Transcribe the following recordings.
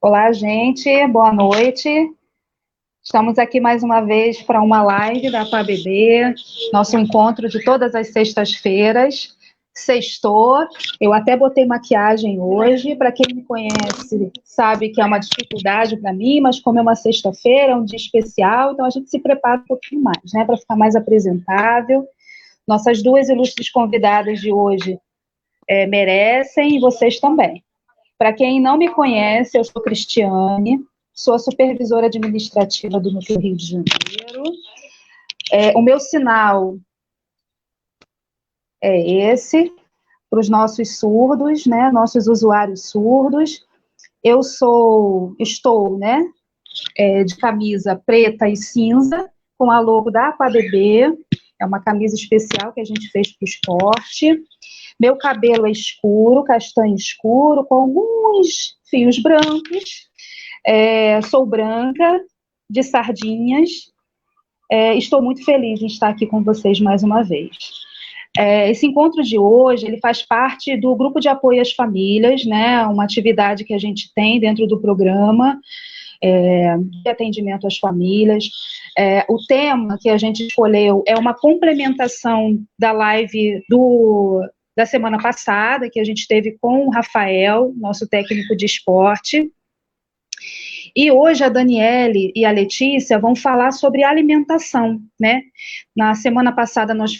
Olá, gente, boa noite. Estamos aqui mais uma vez para uma live da PABB, nosso encontro de todas as sextas-feiras. Sextou, eu até botei maquiagem hoje. Para quem me conhece, sabe que é uma dificuldade para mim, mas como é uma sexta-feira, é um dia especial, então a gente se prepara um pouquinho mais, né, para ficar mais apresentável. Nossas duas ilustres convidadas de hoje merecem, e vocês também. Para quem não me conhece, eu sou Cristiane, sou a supervisora administrativa do Núcleo Rio de Janeiro. O meu sinal é esse, para os nossos surdos, né, nossos usuários surdos. Eu estou, né, de camisa preta e cinza, com a logo da APABB, é uma camisa especial que a gente fez para o esporte. Meu cabelo é escuro, castanho escuro, com alguns fios brancos. Sou branca, de sardinhas. Estou muito feliz em estar aqui com vocês mais uma vez. Esse encontro de hoje, ele faz parte do grupo de apoio às famílias, né, uma atividade que a gente tem dentro do programa, de atendimento às famílias. O tema que a gente escolheu é uma complementação da live da semana passada, que a gente teve com o Rafael, nosso técnico de esporte. E hoje a Daniele e a Letícia vão falar sobre alimentação, né? Na semana passada nós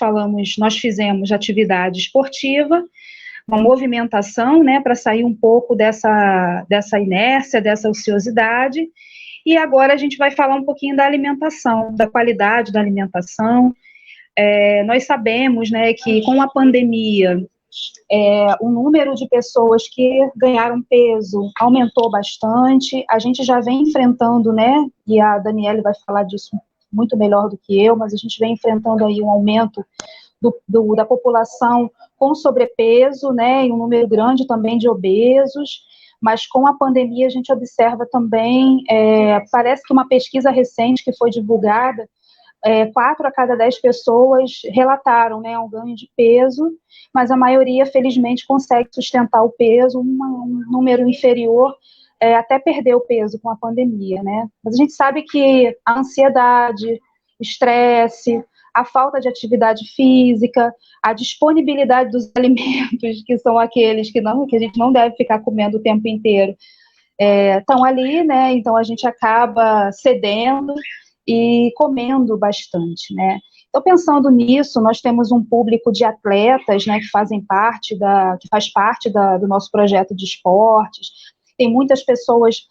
fizemos atividade esportiva, uma movimentação, né, para sair um pouco dessa inércia, dessa ociosidade, e agora a gente vai falar um pouquinho da alimentação, da qualidade da alimentação. Nós sabemos, né, que com a pandemia, o número de pessoas que ganharam peso aumentou bastante. A gente já vem enfrentando, né, e a Daniele vai falar disso muito melhor do que eu, mas a gente vem enfrentando aí um aumento da população com sobrepeso, né, e um número grande também de obesos. Mas com a pandemia a gente observa também, parece que uma pesquisa recente que foi divulgada, 4 a cada 10 pessoas relataram, né, um ganho de peso, mas a maioria, felizmente, consegue sustentar o peso, um número inferior, até perder o peso com a pandemia, né. Mas a gente sabe que a ansiedade, o estresse, a falta de atividade física, a disponibilidade dos alimentos, que são aqueles que a gente não deve ficar comendo o tempo inteiro, estão ali, né, então a gente acaba cedendo e comendo bastante, né. Então, pensando nisso, nós temos um público de atletas, né, que faz parte do nosso projeto de esportes. Tem muitas pessoas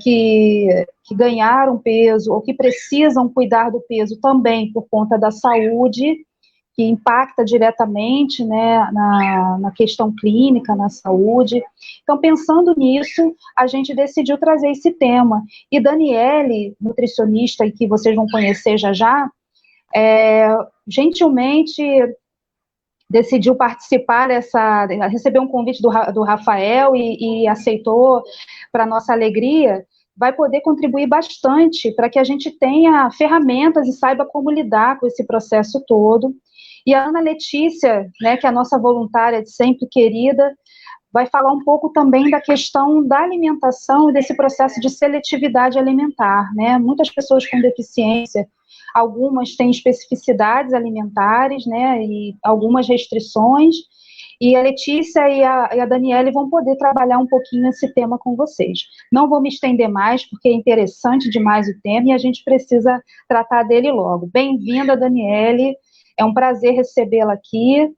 que ganharam peso ou que precisam cuidar do peso também por conta da saúde, que impacta diretamente, né, na questão clínica, na saúde. Então, pensando nisso, a gente decidiu trazer esse tema. E Daniele, nutricionista, que vocês vão conhecer já já, gentilmente decidiu participar recebeu um convite do Rafael e aceitou, para nossa alegria, vai poder contribuir bastante para que a gente tenha ferramentas e saiba como lidar com esse processo todo. E a Ana Letícia, né, que é a nossa voluntária de sempre querida, vai falar um pouco também da questão da alimentação e desse processo de seletividade alimentar, né? Muitas pessoas com deficiência, algumas têm especificidades alimentares, né, e algumas restrições, e a Letícia e a Daniele vão poder trabalhar um pouquinho esse tema com vocês. Não vou me estender mais, porque é interessante demais o tema e a gente precisa tratar dele logo. Bem-vinda, Daniele, é um prazer recebê-la aqui.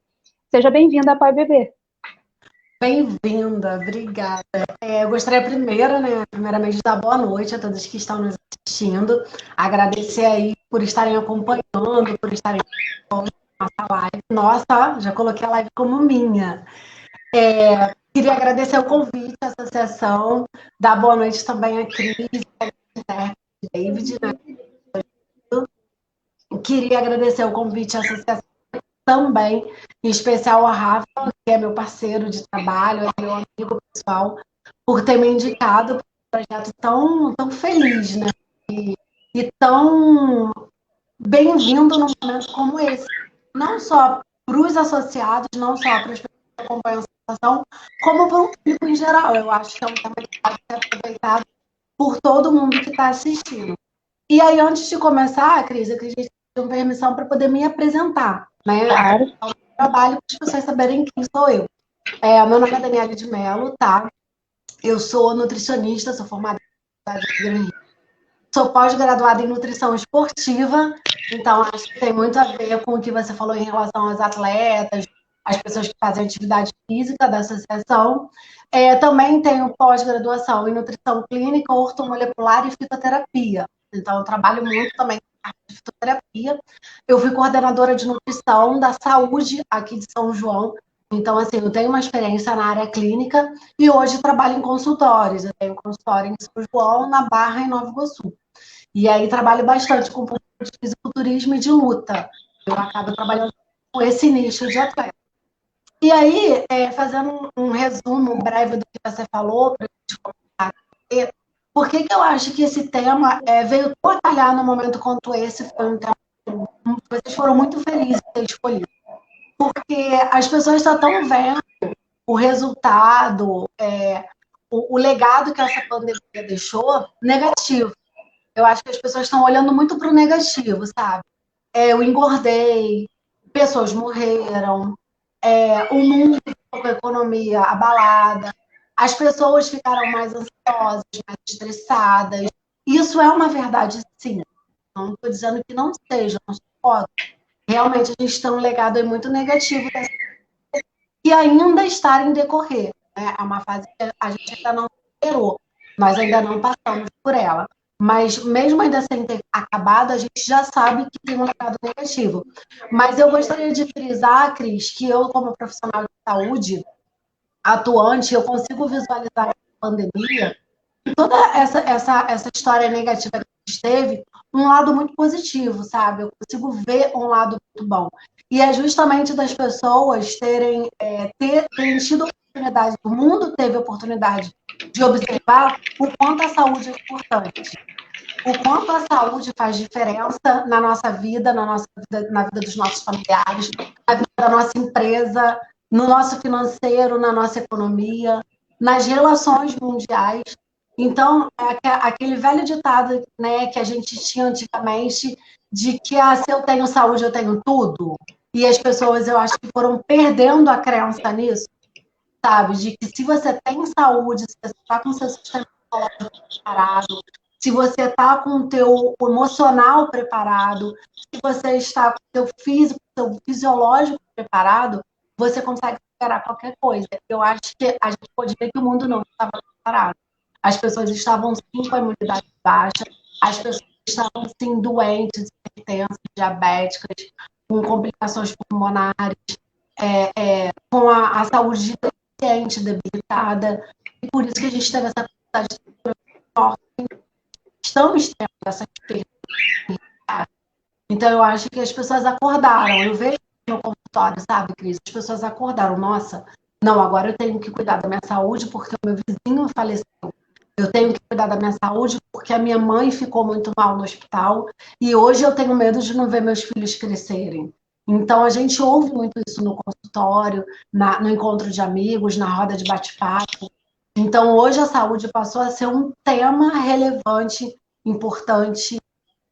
Seja bem-vinda à PABB. Bem-vinda, obrigada. Eu gostaria primeiramente, de dar boa noite a todos que estão nos assistindo, agradecer aí por estarem acompanhando, por estarem com nossa live. Nossa, já coloquei a live como minha. Queria agradecer o convite à associação, dar boa noite também a Cris, a David, né? Queria agradecer o convite à associação também, em especial a Rafa, que é meu parceiro de trabalho, é meu amigo pessoal, por ter me indicado para um projeto tão feliz, né? E tão bem-vindo num momento como esse. Não só para os associados, não só para as pessoas acompanham a situação, como para o público em geral. Eu acho que é um tema que pode ser aproveitado por todo mundo que está assistindo. E aí, antes de começar, Cris, eu queria pedir permissão para poder me apresentar, né? Claro. Eu trabalho para as pessoas saberem quem sou eu. Meu nome é Daniela de Mello, tá? Eu sou nutricionista, sou formada em Universidade de Grande. Sou pós-graduada em nutrição esportiva, então acho que tem muito a ver com o que você falou em relação aos atletas, as pessoas que fazem atividade física da associação. Também tenho pós-graduação em nutrição clínica, ortomolecular e fitoterapia. Então, eu trabalho muito também com a fitoterapia. Eu fui coordenadora de nutrição da saúde aqui de São João. Então, assim, eu tenho uma experiência na área clínica e hoje trabalho em consultórios. Eu tenho consultório em São João, na Barra e Nova Iguaçu. E aí trabalho bastante com de fisiculturismo e de luta. Eu acabo trabalhando com esse nicho de atleta. E aí, fazendo um resumo breve do que você falou, para a gente começar, por que eu acho que esse tema veio tão a calhar no momento quanto esse? Foi um tema que vocês foram muito felizes de ter escolhido. Porque as pessoas só estão vendo o resultado, o legado que essa pandemia deixou negativo. Eu acho que as pessoas estão olhando muito para o negativo, sabe? Eu engordei, pessoas morreram, o mundo ficou com a economia abalada, as pessoas ficaram mais ansiosas, mais estressadas. Isso é uma verdade, sim. Não estou dizendo que não seja, não pode. Realmente a gente tem um legado aí muito negativo que ainda está em decorrer. Né? É uma fase que a gente ainda não superou, nós ainda não passamos por ela. Mas mesmo ainda sem ter acabado, a gente já sabe que tem um legado negativo. Mas eu gostaria de frisar, Cris, que eu, como profissional de saúde atuante, eu consigo visualizar a pandemia e toda essa história negativa que a gente teve, um lado muito positivo, sabe? Eu consigo ver um lado muito bom. E é justamente das pessoas terem tido oportunidade, o mundo teve oportunidade de observar o quanto a saúde é importante. O quanto a saúde faz diferença na nossa vida, na vida dos nossos familiares, na vida da nossa empresa, no nosso financeiro, na nossa economia, nas relações mundiais. Então, aquele velho ditado, né, que a gente tinha antigamente, de que se eu tenho saúde, eu tenho tudo. E as pessoas, eu acho que foram perdendo a crença nisso, sabe? De que se você tem saúde, se você está com o seu sistema preparado, se você está com o teu emocional preparado, se você está com o teu físico, seu fisiológico preparado, você consegue superar qualquer coisa. Eu acho que a gente pode ver que o mundo não estava preparado. As pessoas estavam sim com a imunidade baixa, as pessoas estavam sim doentes, hipertensas, diabéticas, com complicações pulmonares, com a saúde deficiente, debilitada, e por isso que a gente teve essa quantidade de mortes. Estamos tendo essa perda. Então, eu acho que as pessoas acordaram. Eu vejo no consultório, sabe, Cris? As pessoas acordaram. Nossa, não, agora eu tenho que cuidar da minha saúde porque o meu vizinho faleceu. Eu tenho que cuidar da minha saúde porque a minha mãe ficou muito mal no hospital e hoje eu tenho medo de não ver meus filhos crescerem. Então, a gente ouve muito isso no consultório, no encontro de amigos, na roda de bate-papo. Então, hoje a saúde passou a ser um tema relevante, importante,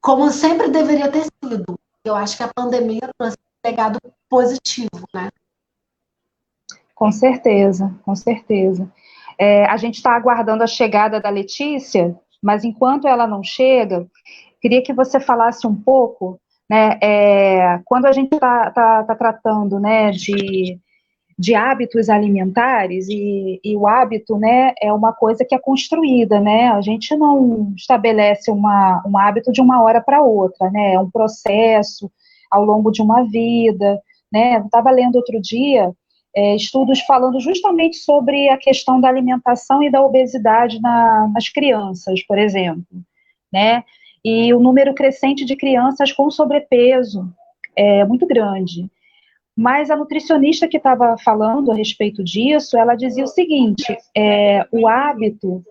como sempre deveria ter sido. Eu acho que a pandemia trouxe um legado positivo, né? Com certeza, com certeza. A gente está aguardando a chegada da Letícia, mas enquanto ela não chega, queria que você falasse um pouco, né, quando a gente está tratando, né, de hábitos alimentares, e o hábito, né, é uma coisa que é construída, né, a gente não estabelece um hábito de uma hora para outra, né, é um processo ao longo de uma vida, né, eu estava lendo outro dia, estudos falando justamente sobre a questão da alimentação e da obesidade nas crianças, por exemplo, né, e o número crescente de crianças com sobrepeso é muito grande. Mas a nutricionista que estava falando a respeito disso, ela dizia o seguinte, o hábito,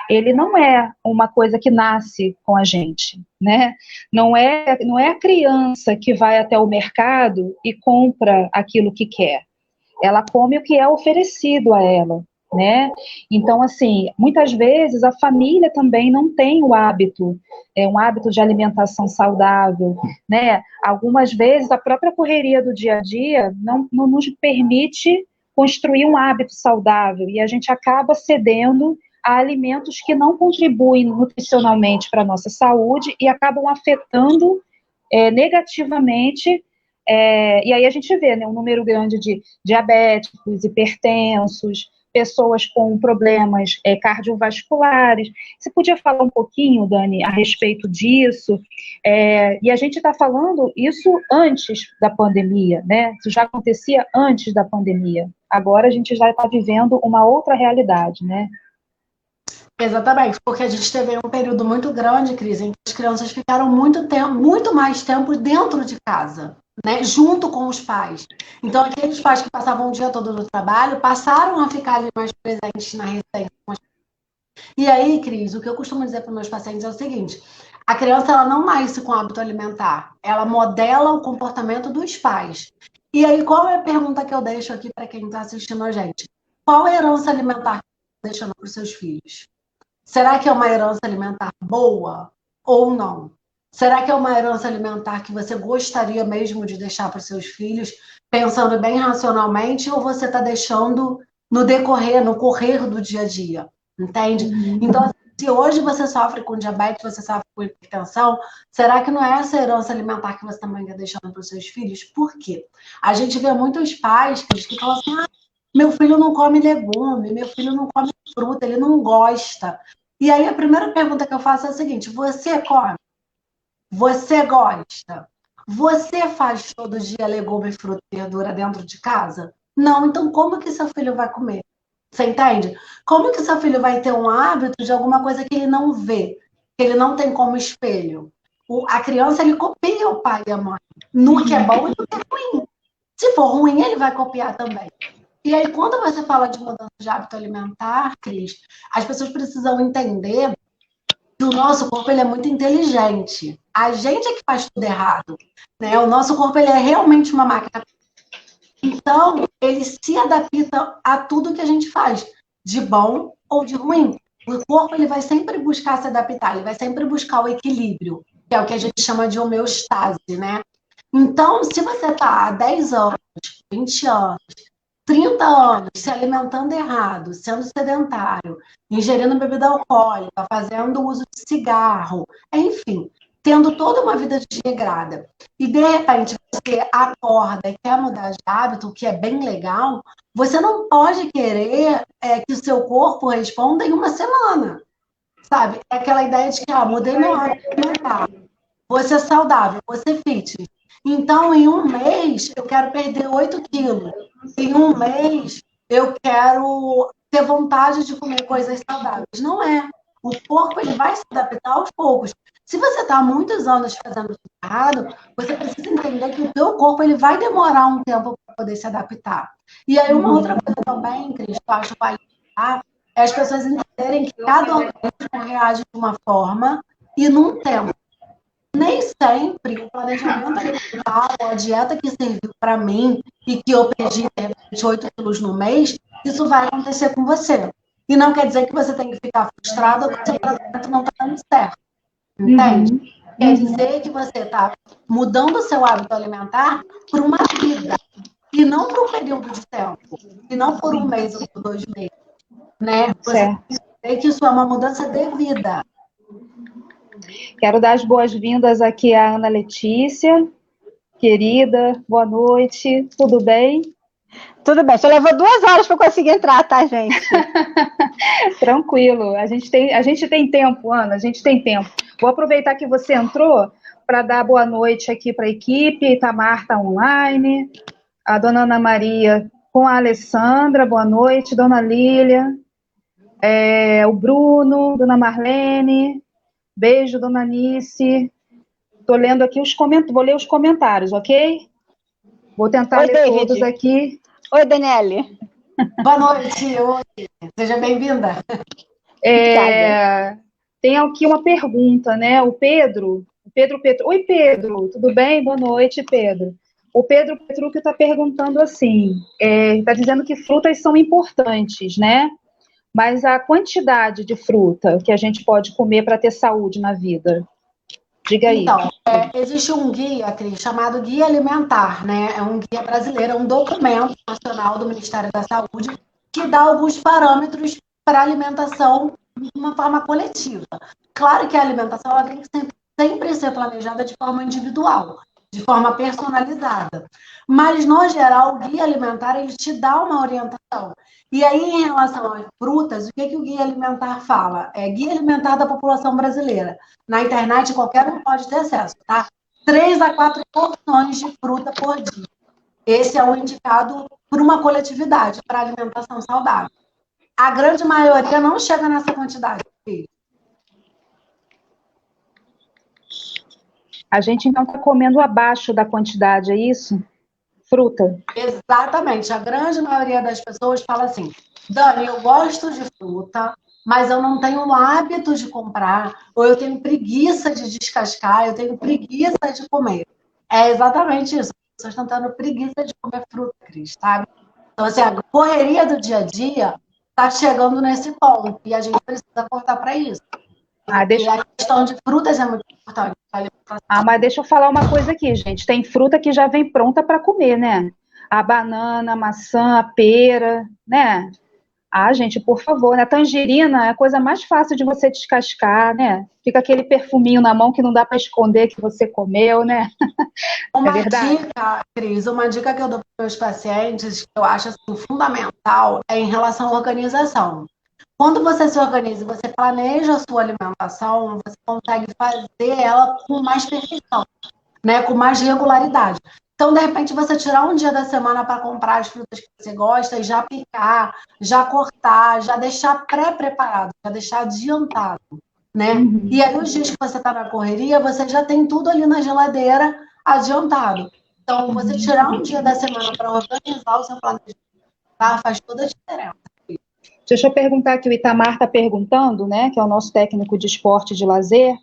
ele não é uma coisa que nasce com a gente, né? Não é a criança que vai até o mercado e compra aquilo que quer. ela come o que é oferecido a ela, né? Então, assim, muitas vezes a família também não tem o hábito, um hábito de alimentação saudável, né? Algumas vezes a própria correria do dia a dia não nos permite construir um hábito saudável e a gente acaba cedendo a alimentos que não contribuem nutricionalmente para a nossa saúde e acabam afetando negativamente. E aí a gente vê, né, um número grande de diabéticos, hipertensos, pessoas com problemas cardiovasculares. Você podia falar um pouquinho, Dani, a respeito disso? E a gente está falando isso antes da pandemia, né? Isso já acontecia antes da pandemia. Agora a gente já está vivendo uma outra realidade, né? Exatamente, porque a gente teve um período muito grande, Cris, em que as crianças ficaram muito tempo, muito mais tempo dentro de casa, né, junto com os pais. Então, aqueles pais que passavam o dia todo no trabalho passaram a ficar ali mais presentes na residência. E aí, Cris, o que eu costumo dizer para meus pacientes é o seguinte: a criança ela não nasce com hábito alimentar, ela modela o comportamento dos pais. E aí, qual é a pergunta que eu deixo aqui para quem está assistindo a gente? Qual é a herança alimentar que você está deixando para os seus filhos? Será que é uma herança alimentar boa ou não? Será que é uma herança alimentar que você gostaria mesmo de deixar para os seus filhos, pensando bem racionalmente, ou você está deixando no decorrer, no correr do dia a dia? Entende? Então, se hoje você sofre com diabetes, você sofre com hipertensão, será que não é essa herança alimentar que você também está deixando para os seus filhos? Por quê? A gente vê muitos pais que falam assim: meu filho não come legume, meu filho não come fruta, ele não gosta. E aí a primeira pergunta que eu faço é a seguinte: você come? Você gosta? Você faz todo dia legume, fruta e verdura dentro de casa? Não, então como que seu filho vai comer? Você entende? Como que seu filho vai ter um hábito de alguma coisa que ele não vê, que ele não tem como espelho? A criança, ele copia o pai e a mãe, no que é bom e no que é ruim. Se for ruim, ele vai copiar também. E aí, quando você fala de mudança de hábito alimentar, Cris, as pessoas precisam entender que o nosso corpo ele é muito inteligente. A gente é que faz tudo errado, né? O nosso corpo ele é realmente uma máquina. Então, ele se adapta a tudo que a gente faz, de bom ou de ruim. O corpo ele vai sempre buscar se adaptar, ele vai sempre buscar o equilíbrio, que é o que a gente chama de homeostase, né? Então, se você está há 10 anos, 20 anos, 30 anos se alimentando errado, sendo sedentário, ingerindo bebida alcoólica, fazendo uso de cigarro, enfim, tendo toda uma vida desregrada, e de repente você acorda e quer mudar de hábito, o que é bem legal, você não pode querer que o seu corpo responda em uma semana, sabe? É aquela ideia de que, mudei meu hábito alimentar, vou ser saudável, vou ser fitness. Então, em um mês, eu quero perder 8 quilos. Em um mês, eu quero ter vontade de comer coisas saudáveis. Não é. O corpo ele vai se adaptar aos poucos. Se você está há muitos anos fazendo tudo errado, você precisa entender que o seu corpo ele vai demorar um tempo para poder se adaptar. E aí, uma outra coisa também, Cris, que eu acho que é as pessoas entenderem que cada organismo reage de uma forma e num tempo. Nem sempre o planejamento alimentar ou a dieta que serviu para mim e que eu perdi de repente 8 quilos no mês, isso vai acontecer com você. E não quer dizer que você tem que ficar frustrado porque o seu tratamento não está dando certo. Entende? Quer dizer que você está mudando o seu hábito alimentar por uma vida e não por um período de tempo. E não por um mês ou por 2 meses. Né? Você tem que entender que isso é uma mudança de vida. Quero dar as boas-vindas aqui à Ana Letícia, querida, boa noite, tudo bem? Tudo bem, só levou 2 horas para conseguir entrar, tá, gente? Tranquilo, a gente tem tempo, Ana, a gente tem tempo. Vou aproveitar que você entrou para dar boa noite aqui para a equipe, Itamar está online, a dona Ana Maria com a Alessandra, boa noite, dona Lília, o Bruno, dona Marlene, beijo, dona Anice. Estou lendo aqui vou ler os comentários, ok? Vou tentar ler David. Todos aqui. Oi, Daniele. Boa noite, seja bem-vinda. Tem aqui uma pergunta, né? O Pedro. Oi, Pedro, tudo bem? Boa noite, Pedro. O Pedro Petruccio está perguntando assim, está dizendo que frutas são importantes, né? Mas a quantidade de fruta que a gente pode comer para ter saúde na vida? Diga aí. Então, existe um guia, Cris, chamado Guia Alimentar, né? É um guia brasileiro, é um documento nacional do Ministério da Saúde que dá alguns parâmetros para a alimentação de uma forma coletiva. Claro que a alimentação ela tem que sempre ser planejada de forma individual, de forma personalizada. Mas, no geral, o guia alimentar ele te dá uma orientação. E aí, em relação às frutas, o que o guia alimentar fala? É Guia Alimentar da População Brasileira. Na internet, qualquer um pode ter acesso, tá? 3 a 4 porções de fruta por dia. Esse é o indicado por uma coletividade para alimentação saudável. A grande maioria não chega nessa quantidade. A gente então está comendo abaixo da quantidade, é isso? Fruta. Exatamente. A grande maioria das pessoas fala assim, Dani, eu gosto de fruta, mas eu não tenho o hábito de comprar, ou eu tenho preguiça de descascar, eu tenho preguiça de comer. É exatamente isso. As pessoas estão tendo preguiça de comer fruta, Cris, sabe? Então, assim, a correria do dia a dia está chegando nesse ponto, e a gente precisa cortar para isso. E a questão de frutas é muito importante. Mas deixa eu falar uma coisa aqui, gente. Tem fruta que já vem pronta para comer, né? A banana, a maçã, a pera, né? Gente, por favor, né? A tangerina é a coisa mais fácil de você descascar, né? Fica aquele perfuminho na mão que não dá para esconder que você comeu, né? Uma verdade? dica, Cris, uma dica que eu dou para os meus pacientes, que eu acho assim, fundamental, é em relação à organização. Quando você se organiza e você planeja a sua alimentação, você consegue fazer ela com mais perfeição, né? Com mais regularidade. Então, de repente, você tirar um dia da semana para comprar as frutas que você gosta e já picar, já cortar, já deixar pré-preparado, já deixar adiantado, né? Uhum. E aí, os dias que você está na correria, você já tem tudo ali na geladeira adiantado. Então, você tirar um dia da semana para organizar o seu planejamento faz toda a diferença. Deixa eu perguntar que o Itamar está perguntando, né? Que é o nosso técnico de esporte e de lazer,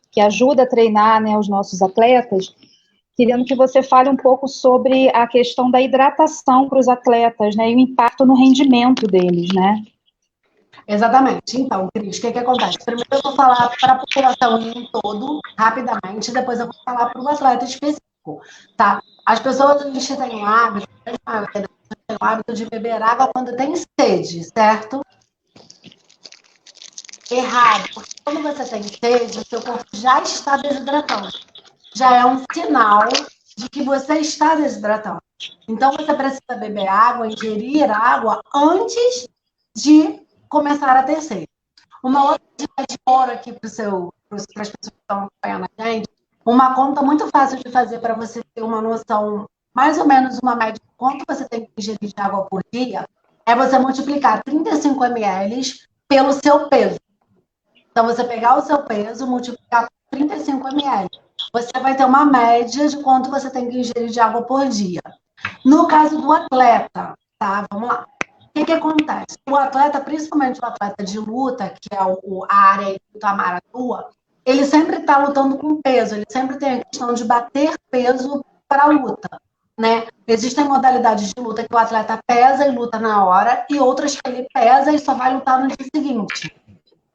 que ajuda a treinar, né, os nossos atletas, querendo que você fale um pouco sobre a questão da hidratação para os atletas, né, e o impacto no rendimento deles, né? Exatamente. Então, Cris, o que acontece? Primeiro eu vou falar para a população em um todo, rapidamente, depois eu vou falar para o atleta específico, tá? As pessoas, a gente tem o hábito, tem o hábito de beber água quando tem sede, certo? Errado, porque quando você tem sede, o seu corpo já está desidratando. Já é um sinal de que você está desidratando. Então, você precisa beber água, ingerir água antes de começar a ter sede. Uma outra dica de ouro aqui para as pessoas que estão acompanhando a gente, uma conta muito fácil de fazer para você ter uma noção, mais ou menos uma média de quanto você tem que ingerir de água por dia, é você multiplicar 35 ml pelo seu peso. Então, você pegar o seu peso, multiplicar por 35 ml. Você vai ter uma média de quanto você tem que ingerir de água por dia. No caso do atleta, tá? Vamos lá. O que acontece? O atleta, principalmente o atleta de luta, que é a área que o Tamara atua, ele sempre está lutando com peso, ele sempre tem a questão de bater peso para a luta, né? Existem modalidades de luta que o atleta pesa e luta na hora, e outras que ele pesa e só vai lutar no dia seguinte.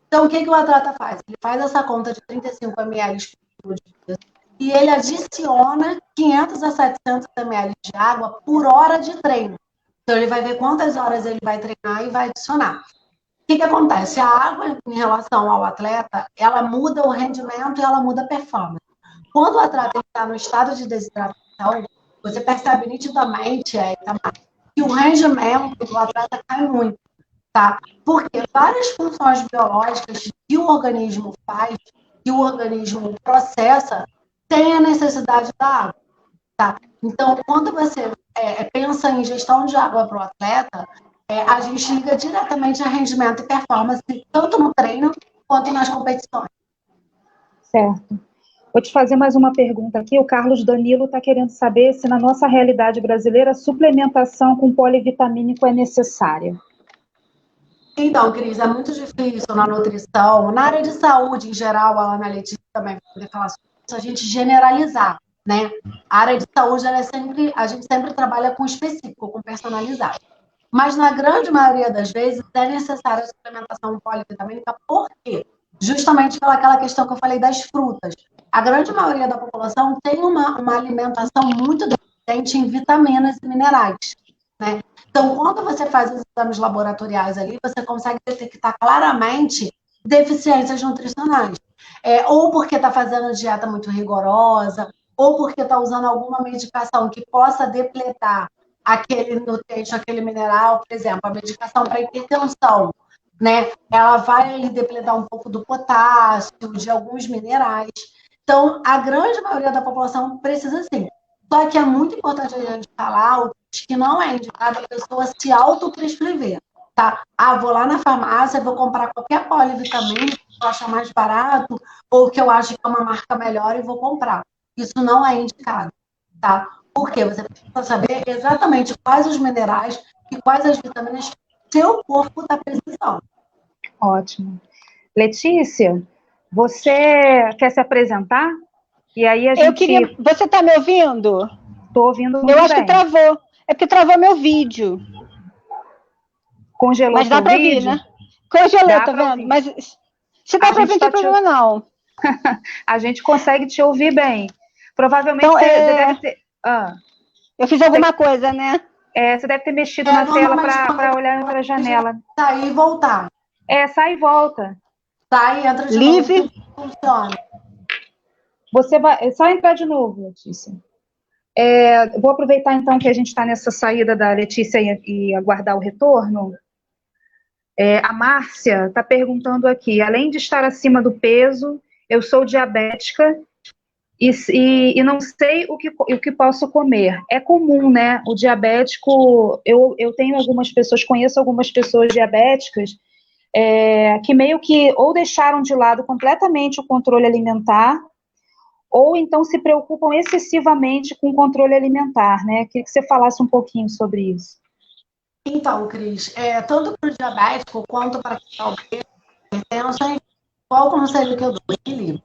Então, o que o atleta faz? Ele faz essa conta de 35 ml por dia e ele adiciona 500 a 700 ml de água por hora de treino. Então, ele vai ver quantas horas ele vai treinar e vai adicionar. O que acontece? A água, em relação ao atleta, ela muda o rendimento e ela muda a performance. Quando o atleta está no estado de desidratação, você percebe nitidamente que o rendimento do atleta cai muito. Tá? Porque várias funções biológicas que o organismo faz, que o organismo processa, tem a necessidade da água. Tá? Então, quando você pensa em ingestão de água para o atleta, a gente liga diretamente a rendimento e performance, tanto no treino quanto nas competições. Certo. Vou te fazer mais uma pergunta aqui. O Carlos Danilo está querendo saber se na nossa realidade brasileira a suplementação com polivitamínico é necessária. Então, Cris, é muito difícil na nutrição, na área de saúde em geral, a Ana Letícia também vai poder falar sobre isso, a gente generalizar. né? A área de saúde, a gente sempre trabalha com específico, com personalizado. Mas, na grande maioria das vezes, é necessária a suplementação polivitamínica, por quê? Justamente pelaquela questão que eu falei das frutas. A grande maioria da população tem uma alimentação muito deficiente em vitaminas e minerais, né? Então, quando você faz os exames laboratoriais ali, você consegue detectar claramente deficiências nutricionais. Ou porque está fazendo dieta muito rigorosa, ou porque está usando alguma medicação que possa depletar aquele nutriente, aquele mineral, por exemplo, a medicação para hipertensão, né? Ela vai ali depletar um pouco do potássio, de alguns minerais. Então, a grande maioria da população precisa sim. Só que é muito importante a gente falar que não é indicado a pessoa se autoprescrever, tá? Vou lá na farmácia, vou comprar qualquer polivitamínico que eu achar mais barato, ou que eu acho que é uma marca melhor e vou comprar. Isso não é indicado, tá? Porque você precisa saber exatamente quais os minerais e quais as vitaminas que seu corpo está precisando. Ótimo. Letícia, você quer se apresentar? E aí a gente... Você está me ouvindo? Estou ouvindo muito bem. Eu acho que travou. É porque travou meu vídeo. Congelou Mas dá para ouvir, né? Congelou, tá vendo? Ouvir. Mas se dá para ouvir, não tem problema, não. A gente consegue te ouvir bem. Provavelmente então, você deve ter... Eu fiz alguma coisa, né? Você deve ter mexido na tela para olhar para a janela. Sair e voltar. Sai e volta. Sai e entra de Livre. novo. Funciona. Você vai... só entrar de novo, Letícia. Vou aproveitar, então, que a gente está nessa saída da Letícia e aguardar o retorno. A Márcia está perguntando aqui, além de estar acima do peso, eu sou diabética e não sei o que posso comer. É comum, né? O diabético, eu tenho algumas pessoas, conheço algumas pessoas diabéticas que meio que ou deixaram de lado completamente o controle alimentar, ou então se preocupam excessivamente com o controle alimentar, né? Queria que você falasse um pouquinho sobre isso. Então, Cris, tanto para o diabético quanto para quem está obeso, qual o conselho que eu dou? Equilíbrio.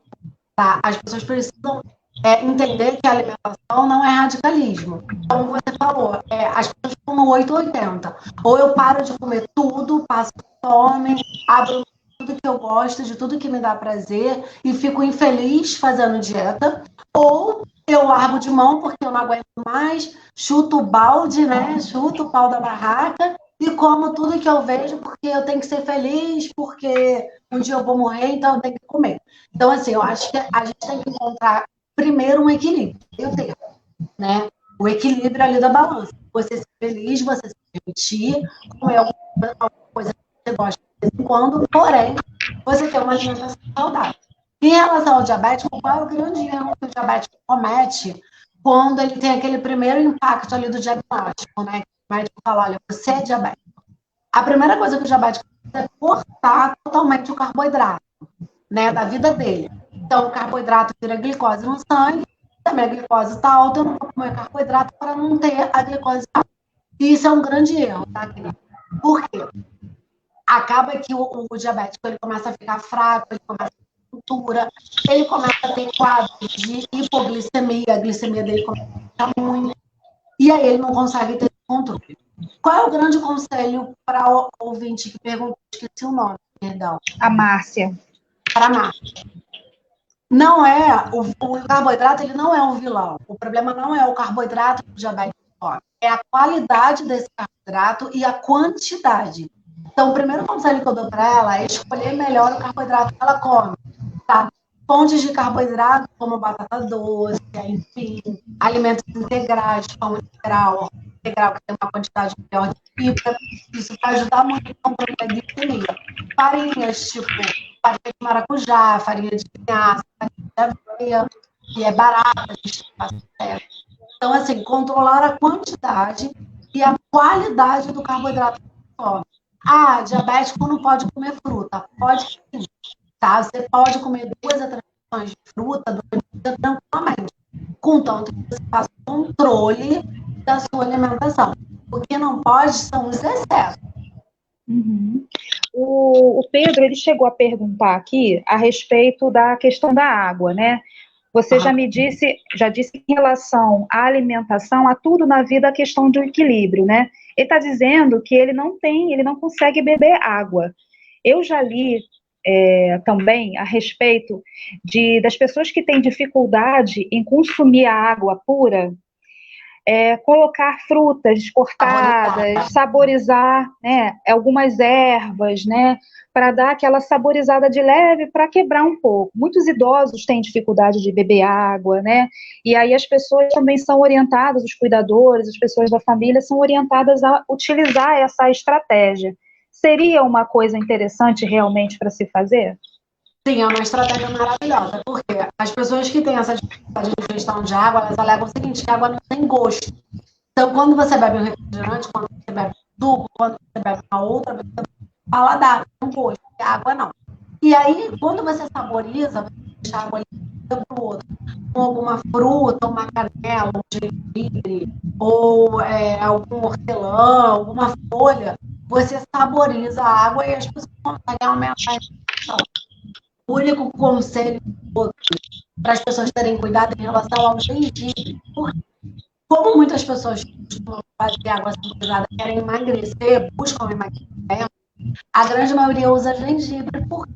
Tá? As pessoas precisam entender que a alimentação não é radicalismo. Como você falou, as pessoas ficam no 880. Ou eu paro de comer tudo, passo fome, abro tudo que eu gosto, de tudo que me dá prazer e fico infeliz fazendo dieta, ou eu largo de mão porque eu não aguento mais, chuto o balde, né? Chuto o pau da barraca e como tudo que eu vejo porque eu tenho que ser feliz, porque um dia eu vou morrer, então eu tenho que comer. Então, assim, eu acho que a gente tem que encontrar primeiro um equilíbrio, né? O equilíbrio ali da balança. Você ser feliz, você se permitir, comer alguma coisa que você gosta de vez em quando, porém, você ter uma alimentação saudável. Em relação ao diabético, qual é o grande erro que o diabético comete quando ele tem aquele primeiro impacto ali do diagnóstico, né? O médico fala, olha, você é diabético. A primeira coisa que o diabético faz é cortar totalmente o carboidrato, né, da vida dele. Então, o carboidrato vira glicose no sangue, também a glicose está alta, eu não vou comer carboidrato para não ter a glicose alta. E isso é um grande erro, tá, querido? Por quê? Acaba que o diabético ele começa a ficar fraco, ele começa a ter tontura, ele começa a ter quadros de hipoglicemia, a glicemia dele começa a ficar muito, e aí ele não consegue ter controle. Qual é o grande conselho para o ouvinte que perguntou, esqueci o nome, perdão? A Márcia. Para a Márcia. Não é, o carboidrato ele não é um vilão. O problema não é o carboidrato que o diabetes come, é a qualidade desse carboidrato e a quantidade. Então, o primeiro conselho que eu dou para ela é escolher melhor o carboidrato que ela come, tá? Fontes de carboidrato, como batata doce, enfim, alimentos integrais, pão integral que tem uma quantidade maior de fibra, isso vai ajudar muito no controle da glicemia. Farinhas, tipo farinha de maracujá, farinha de linhaça, farinha de aveia, que é barata, a gente faz certo. Então, assim, controlar a quantidade e a qualidade do carboidrato que come. Diabético não pode comer fruta. Pode sim, tá? Você pode comer 2 a 3 porções de fruta durante o dia tranquilamente, contanto que você faça controle da sua alimentação. O que não pode são os excessos. Uhum. O Pedro, ele chegou a perguntar aqui a respeito da questão da água, né? Você já disse que em relação à alimentação, a tudo na vida a questão do equilíbrio, né? Ele está dizendo que ele não consegue beber água. Eu já li também a respeito das pessoas que têm dificuldade em consumir a água pura, colocar frutas cortadas, saborizar, né, algumas ervas, né, para dar aquela saborizada de leve, para quebrar um pouco. Muitos idosos têm dificuldade de beber água, né, e aí as pessoas também são orientadas, os cuidadores, as pessoas da família são orientadas a utilizar essa estratégia. Seria uma coisa interessante realmente para se fazer? Sim, é uma estratégia maravilhosa, porque as pessoas que têm essa dificuldade de ingestão de água, elas alegam o seguinte, que a água não tem gosto. Então, quando você bebe um refrigerante, quando você bebe um suco, quando você bebe uma outra, você paladar, tem gosto, a água não. E aí, quando você saboriza, você deixa a água ali para o outro, com alguma fruta, uma canela, um gengibre, ou algum hortelã, alguma folha, você saboriza a água e as pessoas conseguem aumentar a ingestão. O único conselho para as pessoas terem cuidado em relação ao gengibre, porque como muitas pessoas costumam fazer água saborizada, querem emagrecer, buscam emagrecimento, a grande maioria usa gengibre, porque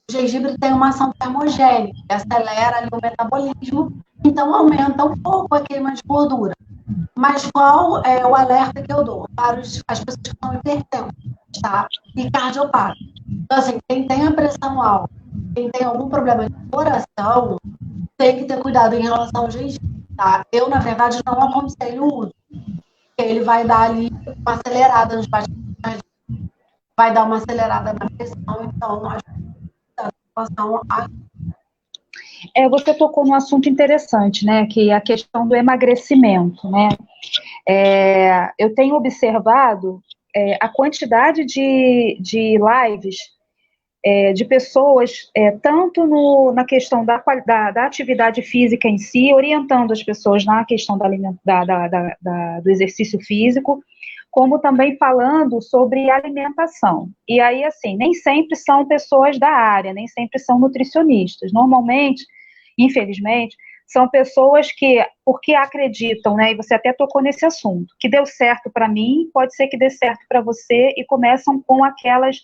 o gengibre tem uma ação termogênica, que acelera ali o metabolismo, então aumenta um pouco a queima de gordura. Mas qual é o alerta que eu dou para as pessoas que são hipertensas, tá? E cardiopatas? Então, assim, quem tem a pressão alta, quem tem algum problema de coração, tem que ter cuidado em relação ao gengibre, tá? Eu, na verdade, não aconselho o uso. Ele vai dar ali uma acelerada nos batimentos, vai dar uma acelerada na pressão, então, acho que em relação a... Você tocou num assunto interessante, né, que é a questão do emagrecimento, né? Eu tenho observado a quantidade de lives de pessoas, tanto na questão da atividade física em si, orientando as pessoas na questão do exercício físico, como também falando sobre alimentação. E aí, assim, nem sempre são pessoas da área, nem sempre são nutricionistas. Normalmente, infelizmente, são pessoas que, porque acreditam, né, e você até tocou nesse assunto, que deu certo para mim, pode ser que dê certo para você, e começam com aquelas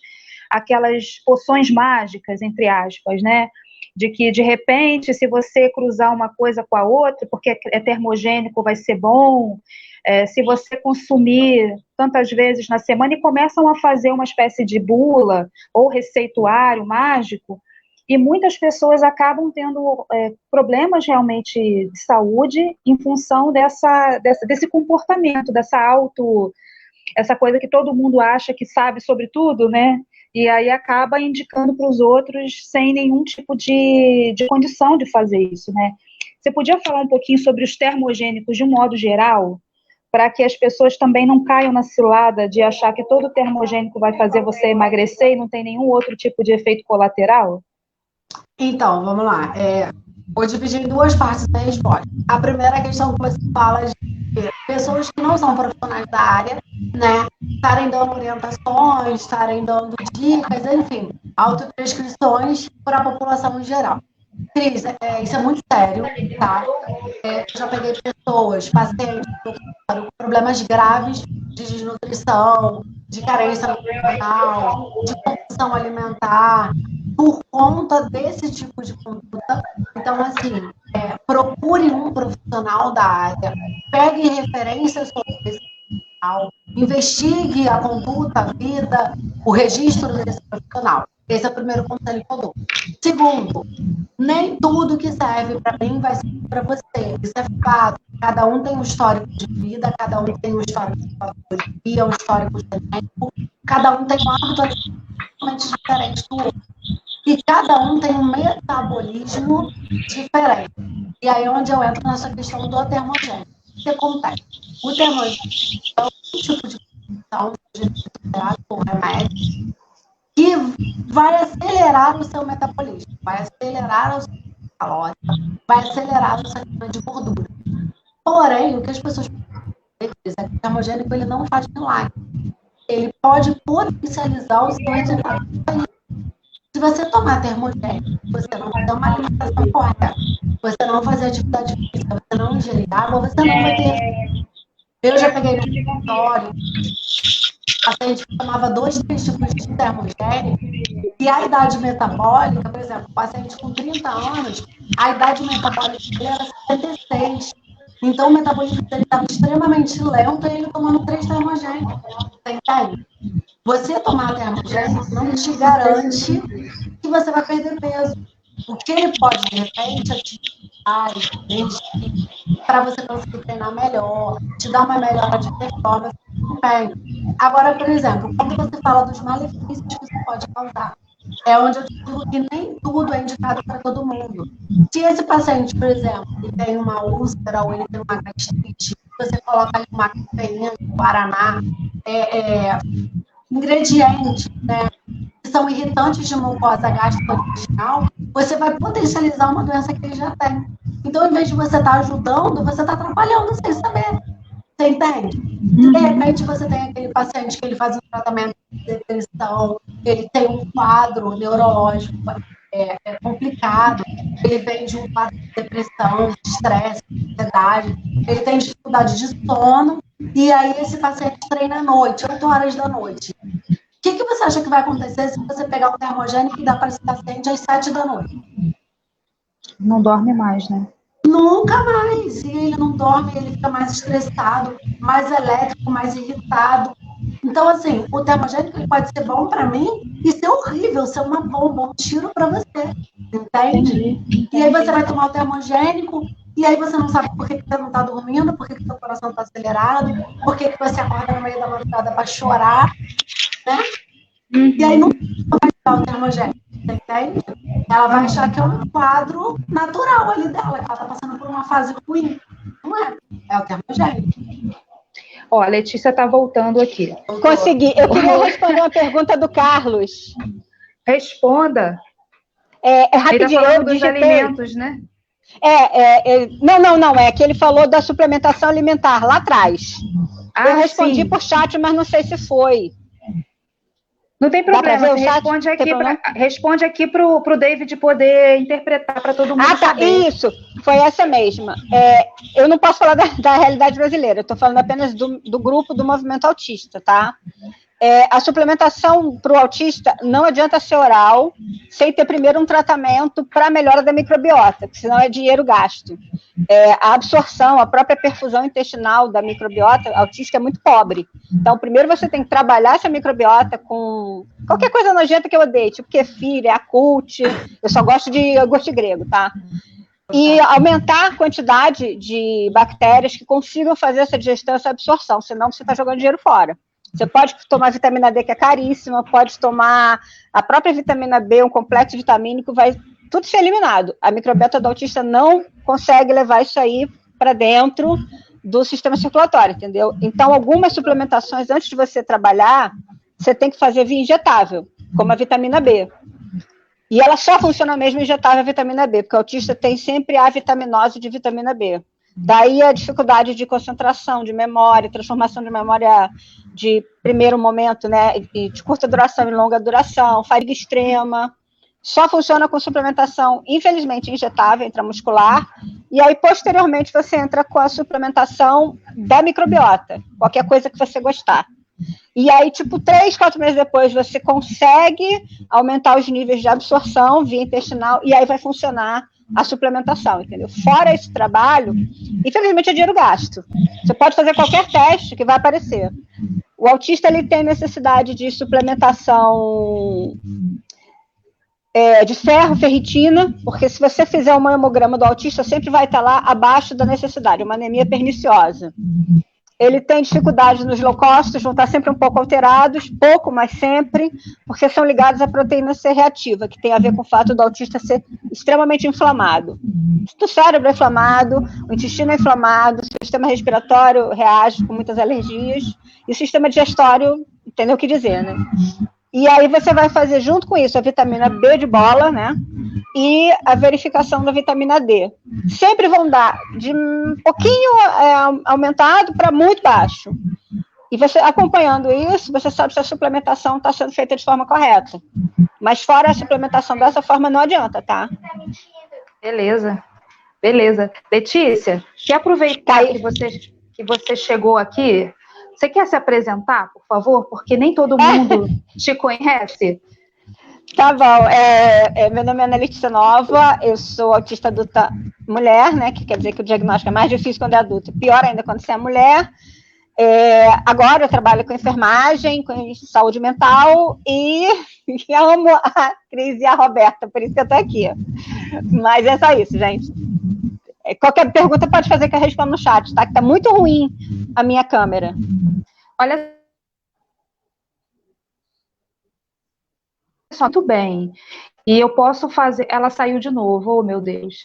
poções mágicas, entre aspas, né, de que, de repente, se você cruzar uma coisa com a outra, porque é termogênico, vai ser bom, se você consumir tantas vezes na semana, e começam a fazer uma espécie de bula ou receituário mágico, e muitas pessoas acabam tendo problemas realmente de saúde em função desse comportamento, essa coisa que todo mundo acha que sabe sobre tudo, né? E aí acaba indicando para os outros sem nenhum tipo de condição de fazer isso, né? Você podia falar um pouquinho sobre os termogênicos de um modo geral, para que as pessoas também não caiam na cilada de achar que todo termogênico vai fazer você emagrecer e não tem nenhum outro tipo de efeito colateral? Então, vamos lá. Vou dividir em duas partes da resposta. A primeira questão que você fala de pessoas que não são profissionais da área, né, estarem dando orientações, estarem dando dicas, enfim, autoprescrições para a população em geral. Cris, isso é muito sério, tá? Eu já peguei pessoas, pacientes, com problemas graves de desnutrição, de carência nutricional, de compulsão alimentar, por conta desse tipo de conduta. Então, assim, procure um profissional da área, pegue referências sobre esse profissional, investigue a conduta, a vida, o registro desse profissional. Esse é o primeiro conselho que eu dou. Segundo, nem tudo que serve para mim vai servir para você. Isso é fato. Cada um tem um histórico de vida, cada um tem um histórico de patologia, um histórico genético, cada um tem um hábito totalmente diferente do outro. E cada um tem um metabolismo diferente. E aí é onde eu entro nessa questão do termogênico. O que acontece? O termogênico é um tipo de condição gerado por remédio que vai acelerar o seu metabolismo, vai acelerar o seu calórico, vai acelerar o seu queima de gordura. Porém, o que as pessoas pensam é que o termogênico ele não faz milagre. Ele pode potencializar o seu resultado. Se você tomar termogênico, você não vai ter uma alimentação correta, você não fazer atividade física, você não ingerir água, você não vai ter. Eu já peguei no consultório, o paciente tomava 2, 3 tipos de termogênico, e a idade metabólica, por exemplo, o paciente com 30 anos, a idade metabólica dele era 76. Então, o metabolismo dele estava extremamente lento e ele tomando 3 termogênicos. Você entende? Você tomar termogênico não te garante que você vai perder peso. O que ele pode, de repente, ativar para você conseguir treinar melhor, te dar uma melhora de performance. Bem, agora, por exemplo, quando você fala dos malefícios que você pode causar, é onde eu digo que nem tudo é indicado para todo mundo. Se esse paciente, por exemplo, ele tem uma úlcera ou ele tem uma gastrite, você coloca ali uma cafeína, guaraná, ingredientes, né, que são irritantes de mucosa gastrointestinal, você vai potencializar uma doença que ele já tem. Então, em vez de você estar ajudando, você está atrapalhando sem saber. Você entende? De repente, você tem aquele paciente que ele faz um tratamento de depressão, ele tem um quadro neurológico complicado, ele vem de um quadro de depressão, de estresse, de ansiedade, ele tem dificuldade de sono, e aí esse paciente treina à noite, 8 horas da noite. O que você acha que vai acontecer se você pegar o termogênico e dar para esse paciente às 7 da noite? Não dorme mais, né? Nunca mais. E ele não dorme, ele fica mais estressado, mais elétrico, mais irritado. Então, assim, o termogênico ele pode ser bom para mim e ser horrível, ser uma bomba, um tiro para você. Entende? E aí você vai tomar o termogênico e aí você não sabe por que você não está dormindo, por que seu coração está acelerado, por que você acorda no meio da madrugada para chorar, né? E aí não vai dar o termogênico, entende? Ela vai achar que é um quadro natural ali dela, que ela está passando por uma fase ruim. Não é? É o termogênico. Ó, a Letícia está voltando aqui. Consegui. Eu queria responder uma pergunta do Carlos. Responda. Rapidinho. Ele tá falando dos alimentos, né? Não. É que ele falou da suplementação alimentar lá atrás. Eu respondi por chat, mas não sei se foi. Não tem problema, você responde aqui para o David poder interpretar para todo mundo saber. Isso, foi essa mesma. Eu não posso falar da realidade brasileira, eu estou falando apenas do grupo do movimento autista, tá? A suplementação para o autista não adianta ser oral sem ter primeiro um tratamento para a melhora da microbiota, porque senão é dinheiro gasto. A absorção, a própria perfusão intestinal da microbiota autista é muito pobre. Então, primeiro você tem que trabalhar essa microbiota com qualquer coisa nojenta que eu odeio, tipo kefir, Yakult, eu só gosto de iogurte grego, tá? E aumentar a quantidade de bactérias que consigam fazer essa digestão, essa absorção, senão você está jogando dinheiro fora. Você pode tomar vitamina D, que é caríssima, pode tomar a própria vitamina B, um complexo vitamínico, vai tudo ser eliminado. A microbiota do autista não consegue levar isso aí para dentro do sistema circulatório, entendeu? Então, algumas suplementações, antes de você trabalhar, você tem que fazer via injetável, como a vitamina B. E ela só funciona mesmo injetável a vitamina B, porque o autista tem sempre a vitaminose de vitamina B. Daí a dificuldade de concentração, de memória, transformação de memória de primeiro momento, né, e de curta duração e longa duração, fadiga extrema. Só funciona com suplementação, infelizmente, injetável, intramuscular, e aí, posteriormente, você entra com a suplementação da microbiota, qualquer coisa que você gostar. E aí, tipo, 3, 4 meses depois, você consegue aumentar os níveis de absorção via intestinal, e aí vai funcionar a suplementação, entendeu? Fora esse trabalho, infelizmente é dinheiro gasto. Você pode fazer qualquer teste que vai aparecer. O autista, ele tem necessidade de suplementação de ferro, ferritina, porque se você fizer um hemograma do autista, sempre vai estar lá abaixo da necessidade, uma anemia perniciosa. Ele tem dificuldade nos leucócitos, vão estar sempre um pouco alterados, pouco, mas sempre, porque são ligados à proteína C reativa, que tem a ver com o fato do autista ser extremamente inflamado. O cérebro é inflamado, o intestino é inflamado, o sistema respiratório reage com muitas alergias, e o sistema digestório, entendeu o que dizer, né? E aí você vai fazer junto com isso a vitamina B de bola, né? E a verificação da vitamina D. Sempre vão dar de um pouquinho aumentado para muito baixo. E você, acompanhando isso, você sabe se a suplementação está sendo feita de forma correta. Mas fora a suplementação dessa forma, não adianta, tá? Beleza. Beleza. Letícia, quer aproveitar que você chegou aqui? Você quer se apresentar, por favor? Porque nem todo mundo te conhece. Tá bom. Meu nome é Ana Letícia Nova, eu sou autista adulta mulher, né? Que quer dizer que o diagnóstico é mais difícil quando é adulto, pior ainda quando você é mulher. Agora eu trabalho com enfermagem, com saúde mental e amo a Cris e a Roberta, por isso que eu tô aqui. Mas é só isso, gente. Qualquer pergunta pode fazer que eu respondo no chat, tá? Que tá muito ruim a minha câmera. Olha só, muito bem. E eu posso fazer... Ela saiu de novo, oh meu Deus.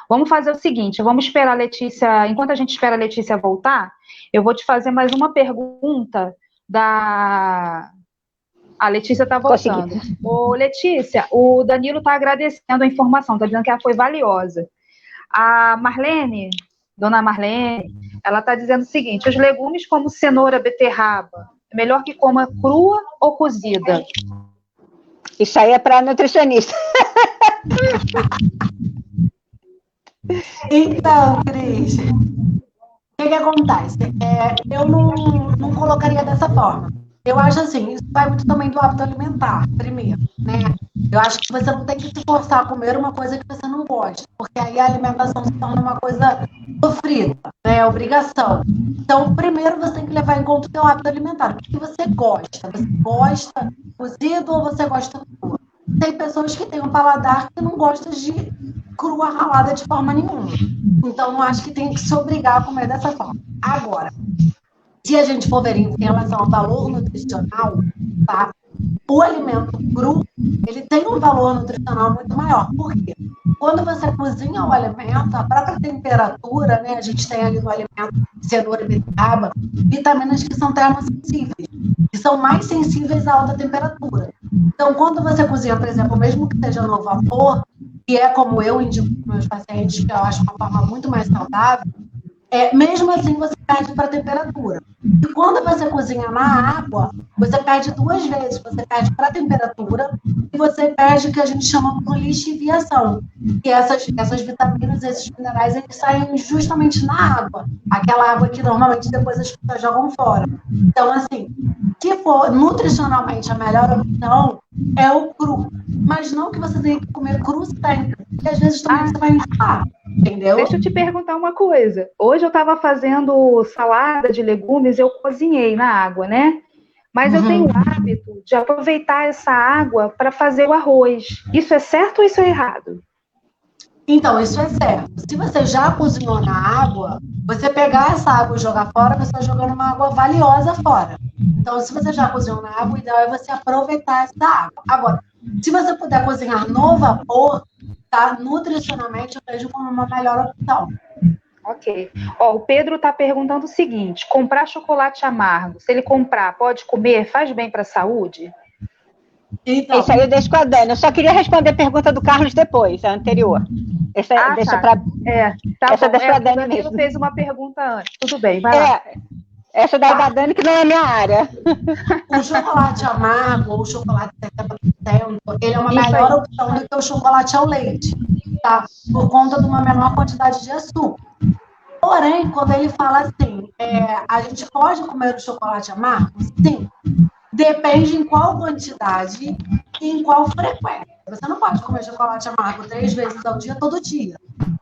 Vamos fazer o seguinte, vamos esperar a Letícia... Enquanto a gente espera a Letícia voltar, eu vou te fazer mais uma pergunta da... A Letícia está voltando. Ô, Letícia, o Danilo está agradecendo a informação, está dizendo que ela foi valiosa. A Marlene, dona Marlene, ela está dizendo o seguinte, os legumes como cenoura, beterraba, é melhor que coma crua ou cozida? Isso aí é para nutricionista. Então, Cris, o que acontece? Eu não colocaria dessa forma. Eu acho assim, isso vai muito também do hábito alimentar, primeiro, né? Eu acho que você não tem que se forçar a comer uma coisa que você não gosta, porque aí a alimentação se torna uma coisa sofrida, né? Obrigação. Então, primeiro você tem que levar em conta o seu hábito alimentar. O que você gosta? Você gosta cozido ou você gosta crua? Tem pessoas que têm um paladar que não gosta de crua ralada de forma nenhuma. Então, não acho que tem que se obrigar a comer dessa forma. Agora, se a gente for ver em relação ao valor nutricional, tá? O alimento cru, ele tem um valor nutricional muito maior. Por quê? Quando você cozinha o alimento, a própria temperatura, né? A gente tem ali no alimento cenoura e beterraba, vitaminas que são termossensíveis, que são mais sensíveis à alta temperatura. Então, quando você cozinha, por exemplo, mesmo que seja no vapor, que é como eu indico para meus pacientes, que eu acho uma forma muito mais saudável, mesmo assim você perde para a temperatura. E quando você cozinha na água, você perde duas vezes. Você perde para a temperatura e você perde o que a gente chama de lixiviação. E essas vitaminas, esses minerais, eles saem justamente na água. Aquela água que normalmente depois as pessoas jogam fora. Então, assim, se for nutricionalmente a melhor opção, é o cru. Mas não que você tenha que comer cru sempre. Porque às vezes também você vai enjoar. Entendeu? Deixa eu te perguntar uma coisa. Hoje eu estava fazendo salada de legumes, eu cozinhei na água, né? Mas eu tenho o hábito de aproveitar essa água para fazer o arroz. Isso é certo ou isso é errado? Então, isso é certo. Se você já cozinhou na água, você pegar essa água e jogar fora, você está jogando uma água valiosa fora. Então, se você já cozinhou na água, o ideal é você aproveitar essa água. Agora, se você puder cozinhar no vapor, tá? Nutricionalmente, eu vejo como uma melhor opção. Ok. O Pedro está perguntando o seguinte, comprar chocolate amargo, se ele comprar, pode comer? Faz bem para a saúde? Então, isso aí eu deixo com a Dani. Eu só queria responder a pergunta do Carlos depois, a anterior. Essa deixa para a Dani mesmo. Fez uma pergunta antes. Tudo bem, vai lá. Essa daí da Dani que não é minha área. O chocolate amargo ou o chocolate 70%, ele é uma melhor opção do que o chocolate ao leite, tá? Por conta de uma menor quantidade de açúcar. Porém, quando ele fala assim, a gente pode comer o chocolate amargo? Sim. Depende em qual quantidade e em qual frequência. Você não pode comer chocolate amargo 3 vezes ao dia, todo dia.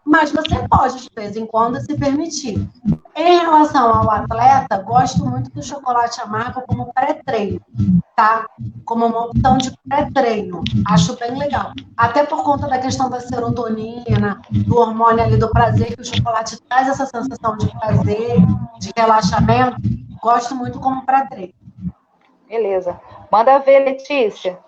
Mas você pode, de vez em quando, se permitir. Em relação ao atleta, gosto muito do chocolate amargo como pré-treino, tá? Como uma opção de pré-treino. Acho bem legal. Até por conta da questão da serotonina, do hormônio ali do prazer, que o chocolate traz essa sensação de prazer, de relaxamento. Gosto muito como pré-treino. Beleza. Manda ver, Letícia.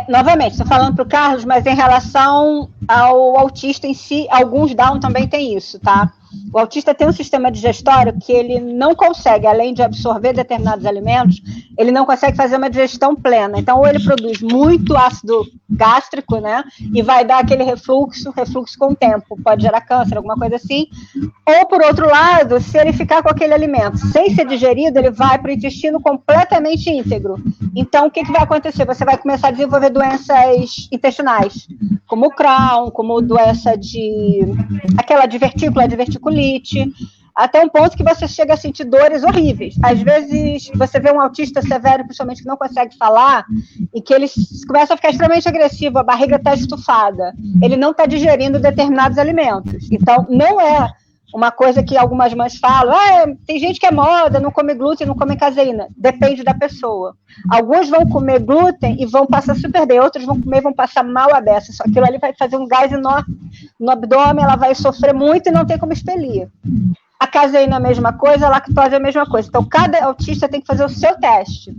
Novamente, estou falando para o Carlos, mas em relação ao autista em si, alguns Down também tem isso, tá? O autista tem um sistema digestório que ele não consegue, além de absorver determinados alimentos, ele não consegue fazer uma digestão plena. Então, ou ele produz muito ácido gástrico, né? E vai dar aquele refluxo com o tempo, pode gerar câncer, alguma coisa assim. Ou, por outro lado, se ele ficar com aquele alimento sem ser digerido, ele vai para o intestino completamente íntegro. Então, o que vai acontecer? Você vai começar a desenvolver doenças intestinais, como o Crohn, como doença aquela divertícula, diverticulite, até um ponto que você chega a sentir dores horríveis. Às vezes, você vê um autista severo, principalmente que não consegue falar, e que ele começa a ficar extremamente agressivo, a barriga está estufada, ele não está digerindo determinados alimentos. Então, não é uma coisa que algumas mães falam, tem gente que é moda, não come glúten, não come caseína. Depende da pessoa. Alguns vão comer glúten e vão passar super bem, outros vão comer e vão passar mal a beça. Só aquilo ali vai fazer um gás enorme no abdômen, ela vai sofrer muito e não tem como expelir. A caseína é a mesma coisa, a lactose é a mesma coisa. Então, cada autista tem que fazer o seu teste.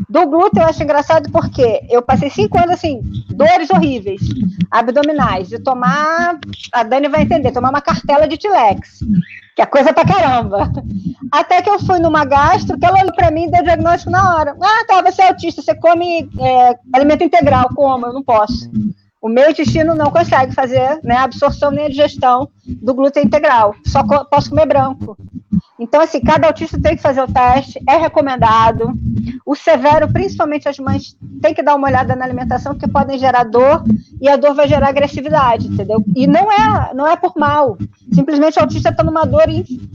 Do glúten, eu acho engraçado porque eu passei 5 anos, assim, dores horríveis, abdominais, de tomar, a Dani vai entender, tomar uma cartela de Tilex, que é coisa pra caramba. Até que eu fui numa gastro, que ela olhou pra mim e deu diagnóstico na hora. Tá, você é autista, você come alimento integral. Como? Eu não posso. O meu intestino não consegue fazer, né, a absorção nem a digestão do glúten integral. Só posso comer branco. Então, assim, cada autista tem que fazer o teste, é recomendado. O severo, principalmente as mães, tem que dar uma olhada na alimentação, porque podem gerar dor, e a dor vai gerar agressividade, entendeu? E não é por mal. Simplesmente o autista está numa dor,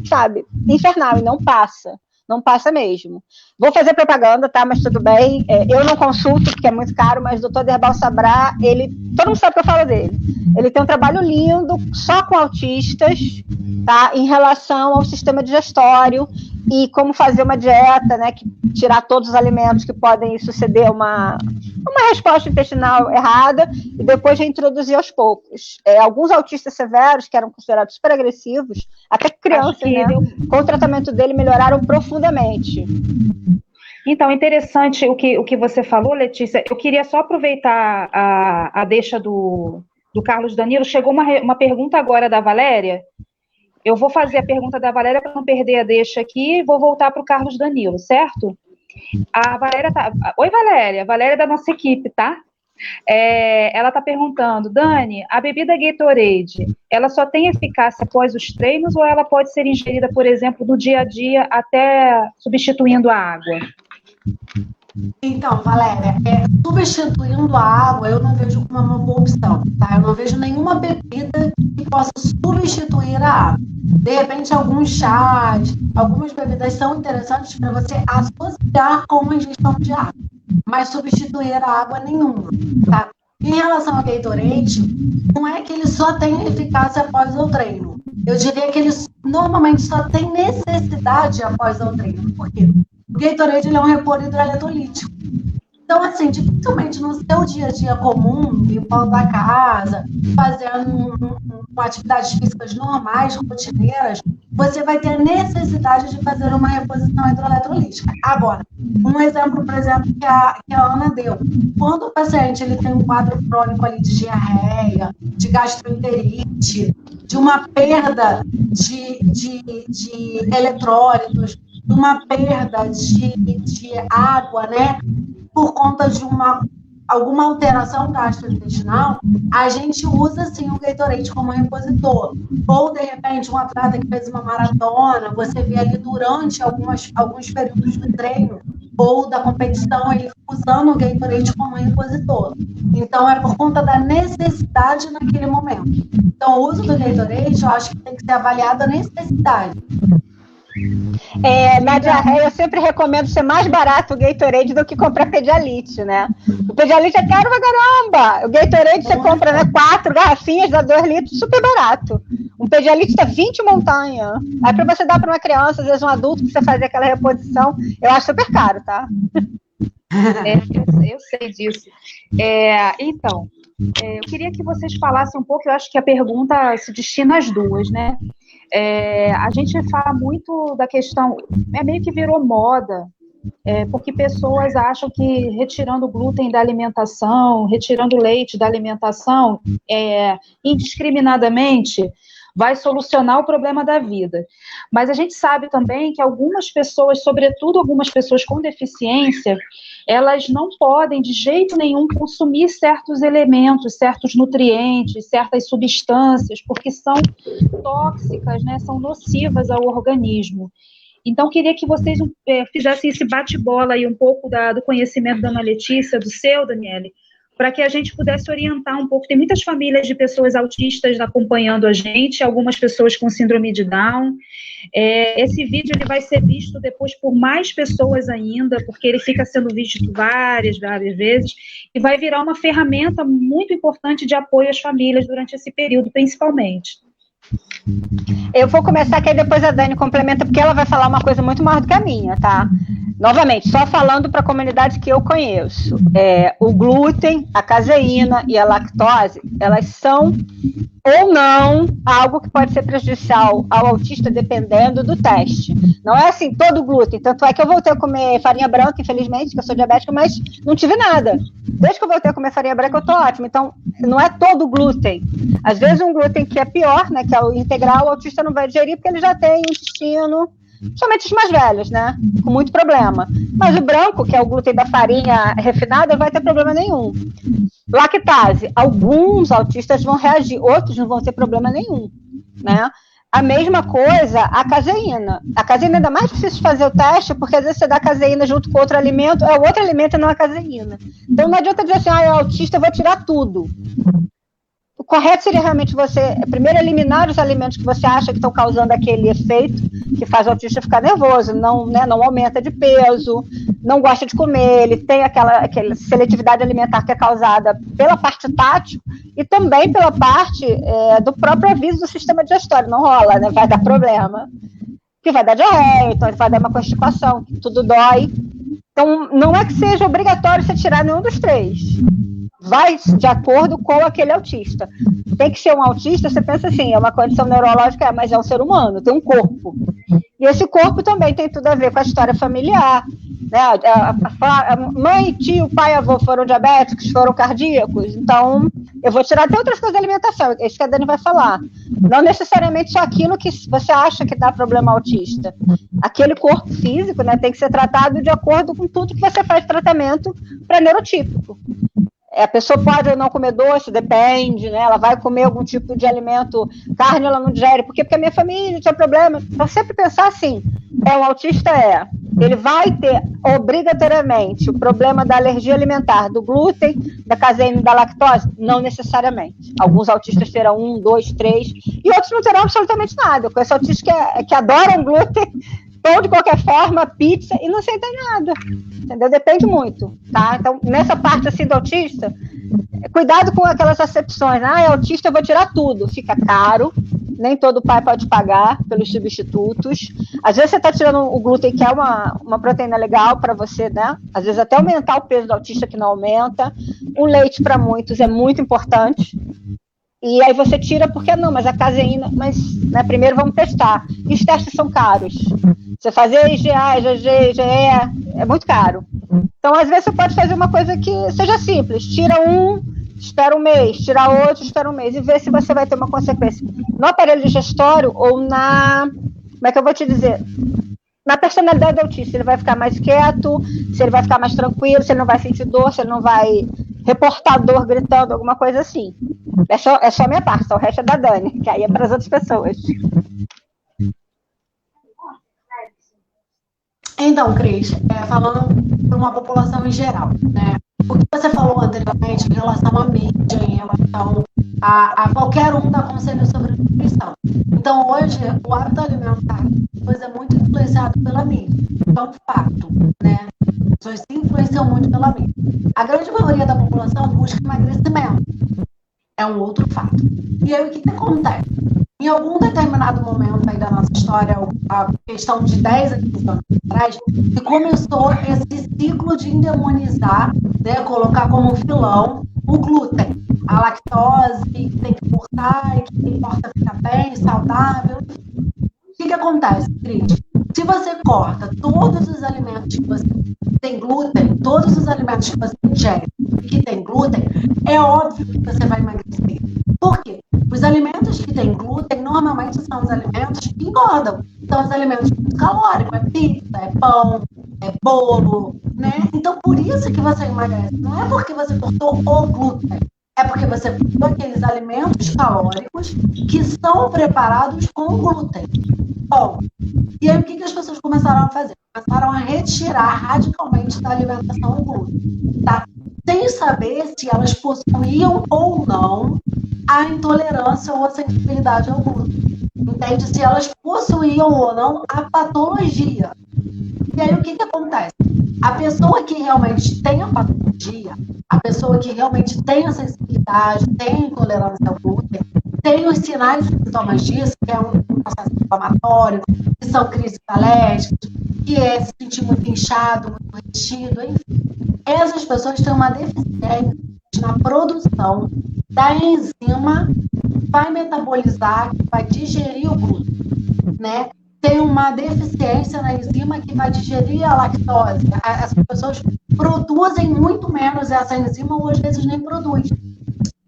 sabe, infernal, e não passa. Não passa mesmo. Vou fazer propaganda, tá? Mas tudo bem. Eu não consulto, porque é muito caro, mas o Dr. Derbal Sabrá, todo mundo sabe que eu falo dele. Ele tem um trabalho lindo, só com autistas, tá? Em relação ao sistema digestório e como fazer uma dieta, né? Tirar todos os alimentos que podem suceder uma resposta intestinal errada e depois reintroduzir aos poucos. Alguns autistas severos, que eram considerados super agressivos, até crianças, né? Com o tratamento dele, melhoraram profundamente. Então, interessante o que você falou, Letícia. Eu queria só aproveitar a deixa do Carlos Danilo. Chegou uma pergunta agora da Valéria. Eu vou fazer a pergunta da Valéria para não perder a deixa aqui e vou voltar para o Carlos Danilo, certo? A Valéria tá... Oi, Valéria. Valéria é da nossa equipe, tá? Ela está perguntando, Dani, a bebida Gatorade, ela só tem eficácia após os treinos ou ela pode ser ingerida, por exemplo, no dia a dia, até substituindo a água? Então, Valéria, substituindo a água, eu não vejo como uma boa opção, tá? Eu não vejo nenhuma bebida que possa substituir a água. De repente, alguns chás, algumas bebidas são interessantes para você associar com a ingestão de água, mas substituir a água nenhuma, tá? Em relação ao Gatorade, não é que ele só tem eficácia após o treino. Eu diria que ele normalmente só tem necessidade após o treino. Por quê? O Gatorade ele é um repor hidroeletrolítico. Então, assim, dificilmente no seu dia a dia comum, limpando a casa, fazendo atividades físicas normais, rotineiras, você vai ter a necessidade de fazer uma reposição hidroeletrolítica. Agora, um exemplo, por exemplo, que a Ana deu. Quando o paciente ele tem um quadro crônico ali de diarreia, de gastroenterite, de uma perda de eletrólitos, de uma perda de água, né? Por conta de alguma alteração gastrointestinal, a gente usa, sim, o Gatorade como repositor. Ou, de repente, um atleta que fez uma maratona, você vê ali durante alguns períodos do treino ou da competição, ele usando o Gatorade como repositor. Então, é por conta da necessidade naquele momento. Então, o uso do Gatorade, eu acho que tem que ser avaliado a necessidade. Na diarreia, eu sempre recomendo ser mais barato o Gatorade do que comprar Pedialyte, né? O Pedialyte é caro pra caramba. O Gatorade você compra, né, 4 garrafinhas, dá 2 litros, super barato. Um Pedialyte tá 20 montanha. Aí pra você dar pra uma criança, às vezes um adulto, pra você fazer aquela reposição, eu acho super caro, tá? Eu sei disso. Então, eu queria que vocês falassem um pouco, eu acho que a pergunta se destina às duas, né? A gente fala muito da questão, meio que virou moda, porque pessoas acham que retirando o glúten da alimentação, retirando o leite da alimentação, indiscriminadamente, vai solucionar o problema da vida. Mas a gente sabe também que algumas pessoas, sobretudo algumas pessoas com deficiência, elas não podem de jeito nenhum consumir certos elementos, certos nutrientes, certas substâncias, porque são tóxicas, né, são nocivas ao organismo. Então, queria que vocês fizessem esse bate-bola aí um pouco do conhecimento da Ana Letícia, do seu, Daniele, para que a gente pudesse orientar um pouco. Tem muitas famílias de pessoas autistas acompanhando a gente, algumas pessoas com síndrome de Down. Esse vídeo ele vai ser visto depois por mais pessoas ainda, porque ele fica sendo visto várias vezes, e vai virar uma ferramenta muito importante de apoio às famílias durante esse período, principalmente. Eu vou começar aqui, depois a Dani complementa, porque ela vai falar uma coisa muito maior do que a minha, tá? Novamente, só falando para a comunidade que eu conheço. O glúten, a caseína e a lactose, elas são ou não algo que pode ser prejudicial ao autista, dependendo do teste. Não é assim, todo glúten. Tanto é que eu voltei a comer farinha branca, infelizmente, que eu sou diabética, mas não tive nada. Desde que eu voltei a comer farinha branca, eu tô ótima. Então, não é todo glúten. Às vezes, um glúten que é pior, né, que é o integral, o autista não vai digerir, porque ele já tem intestino, somente os mais velhos, né, com muito problema. Mas o branco, que é o glúten da farinha refinada, não vai ter problema nenhum. Lactase, alguns autistas vão reagir, outros não vão ter problema nenhum, né? A mesma coisa, a caseína. A caseína é ainda mais difícil de fazer o teste, porque às vezes você dá caseína junto com outro alimento, é o outro alimento e não a caseína. Então não adianta dizer assim, é autista, eu vou tirar tudo. O correto seria realmente você, primeiro, eliminar os alimentos que você acha que estão causando aquele efeito que faz o autista ficar nervoso, não aumenta de peso, não gosta de comer, ele tem aquela seletividade alimentar que é causada pela parte tátil e também pela parte do próprio aviso do sistema digestório. Não rola, né? Vai dar problema, que vai dar diarreia, então vai dar uma constipação, que tudo dói. Então, não é que seja obrigatório você tirar nenhum dos três. Vai de acordo com aquele autista. Tem que ser um autista, você pensa assim, é uma condição neurológica, mas é um ser humano, tem um corpo. E esse corpo também tem tudo a ver com a história familiar. Né? A mãe, tio, pai, avô foram diabéticos, foram cardíacos, então eu vou tirar até outras coisas da alimentação, é isso que a Dani vai falar. Não necessariamente só aquilo que você acha que dá problema autista. Aquele corpo físico, né, tem que ser tratado de acordo com tudo que você faz tratamento para neurotípico. A pessoa pode ou não comer doce, depende, né? Ela vai comer algum tipo de alimento, carne ela não digere, porque a minha família tinha problema. Então, sempre pensar assim, um autista ele vai ter obrigatoriamente o problema da alergia alimentar, do glúten, da caseína e da lactose? Não necessariamente. Alguns autistas terão 1, 2, 3, e outros não terão absolutamente nada. Eu conheço autistas que adoram glúten, pão de qualquer forma, pizza, e não sentem nada, entendeu? Depende muito, tá? Então, nessa parte, assim, do autista, cuidado com aquelas acepções, é autista, eu vou tirar tudo, fica caro, nem todo pai pode pagar pelos substitutos, às vezes você está tirando o glúten, que é uma proteína legal para você, né? Às vezes até aumentar o peso do autista, que não aumenta, o leite para muitos é muito importante, e aí você tira, porque não, mas a caseína, mas né, primeiro vamos testar, e os testes são caros, você fazer IgA, IgG, IgE é muito caro, então às vezes você pode fazer uma coisa que seja simples, tira um, espera um mês, tira outro, espera um mês, e vê se você vai ter uma consequência no aparelho digestório ou como é que eu vou te dizer, na personalidade do autista, se ele vai ficar mais quieto, se ele vai ficar mais tranquilo, se ele não vai sentir dor, se ele não vai reportar dor gritando, alguma coisa assim. É só a minha parte, só o resto é da Dani, que aí é para as outras pessoas. Então, Cris, falando para uma população em geral, né? O que você falou anteriormente em relação à mídia, em relação a qualquer um dá conselho sobre nutrição. Então, hoje, o hábito alimentar é muito influenciado pela mídia. É um fato, né? As pessoas se influenciam muito pela mídia. A grande maioria da população busca emagrecimento. É um outro fato. E aí, o que acontece? Em algum determinado momento aí da nossa história, a questão de 10 a 15 anos atrás, que começou esse ciclo de endemonizar, né, colocar como vilão o glúten, a lactose, que tem que cortar, que importa ficar bem, saudável. O que acontece, Cris? Se você corta todos os alimentos que você tem glúten, todos os alimentos que você ingere e que tem glúten, é óbvio que você vai emagrecer. Por quê? Os alimentos que têm glúten, normalmente são os alimentos que engordam. São os alimentos muito calóricos, é pizza, é pão, é bolo, né? Então, por isso que você emagrece. Não é porque você cortou o glúten, é porque você cortou aqueles alimentos calóricos que são preparados com glúten. Bom, e aí o que as pessoas começaram a fazer? Começaram a retirar radicalmente da alimentação o glúten, tá? Sem saber se elas possuíam ou não a intolerância ou a sensibilidade ao glúten. Entende? Se elas possuíam ou não a patologia. E aí o que acontece? A pessoa que realmente tem a patologia, a pessoa que realmente tem a sensibilidade, tem a intolerância ao glúten, tem os sinais e sintomas disso, que é um processo inflamatório, que são crises alérgicas, que é se sentir muito inchado, muito retido, enfim. Essas pessoas têm uma deficiência na produção da enzima que vai metabolizar, que vai digerir o glúten, né? Tem uma deficiência na enzima que vai digerir a lactose. As pessoas produzem muito menos essa enzima ou às vezes nem produzem.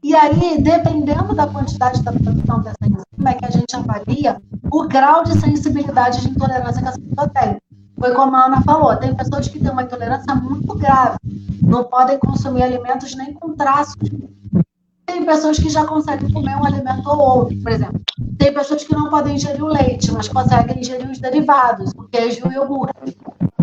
E aí, dependendo da quantidade da produção dessa enzima, é que a gente avalia o grau de sensibilidade de intolerância que essa pessoa tem. Foi como a Ana falou, tem pessoas que têm uma intolerância muito grave, não podem consumir alimentos nem com traços. Tem pessoas que já conseguem comer um alimento ou outro, por exemplo. Tem pessoas que não podem ingerir o leite, mas conseguem ingerir os derivados, o queijo e o iogurte.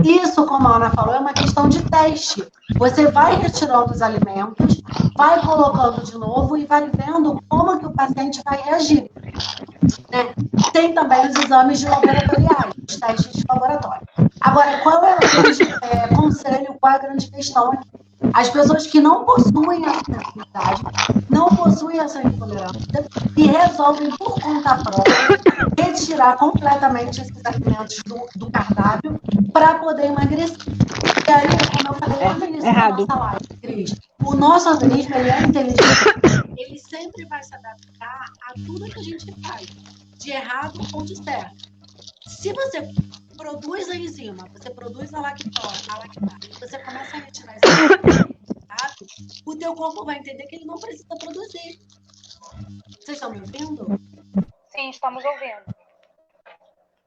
Isso, como a Ana falou, é uma questão de teste. Você vai retirando os alimentos, vai colocando de novo e vai vendo como que o paciente vai reagir. Né? Tem também os exames de laboratoriais, os testes de laboratório. Agora, qual é o grande conselho, qual é a grande questão aqui? As pessoas que não possuem essa sensibilidade, não possuem essa intolerância e resolvem, por conta própria, retirar completamente esses alimentos do cardápio para poder emagrecer. E aí, como eu falei lá no início da nossa live, Cris, o nosso organismo ele é inteligente, ele sempre vai se adaptar a tudo que a gente faz, de errado ou de certo. Se você produz a enzima, você produz a lactose, você começa a retirar esse o teu corpo vai entender que ele não precisa produzir. Vocês estão me ouvindo? Sim, estamos ouvindo.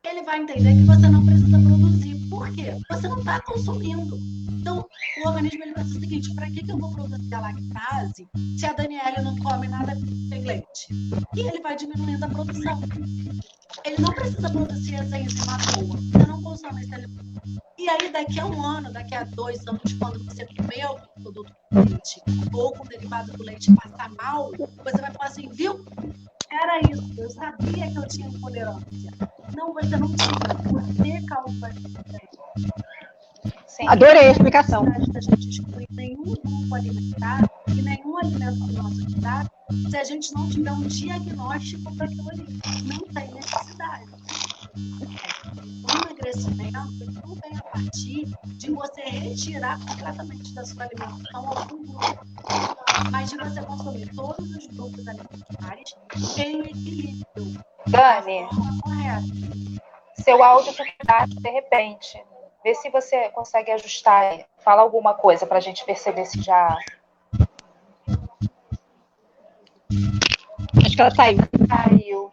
Ele vai entender que você não precisa produzir. Por quê? Você não está consumindo. Então, o organismo ele pensa o seguinte, para que eu vou produzir a lactase se a Daniela não come nada que tem leite? E ele vai diminuindo a produção. Ele não precisa produzir essa enzima à toa. Você não consome esse alimento. E aí, daqui a 1 ano, daqui a 2 anos, quando você comer algum produto com leite ou com derivado do leite e passar mal, você vai falar assim, viu? Era isso, eu sabia que eu tinha intolerância. Não, você não tinha, você causou essa intolerância. Adorei a explicação. A gente exclui nenhum grupo alimentar e nenhum alimento do nosso diário se a gente não tiver um diagnóstico para aquilo ali. Não tem necessidade. O emagrecimento não vem a partir de você retirar completamente da sua alimentação algum grupo, mas de você consumir todos os grupos alimentares em equilíbrio. Dani, seu áudio está de repente. Vê se você consegue ajustar. Fala alguma coisa para a gente perceber se já... Acho que ela saiu. Saiu,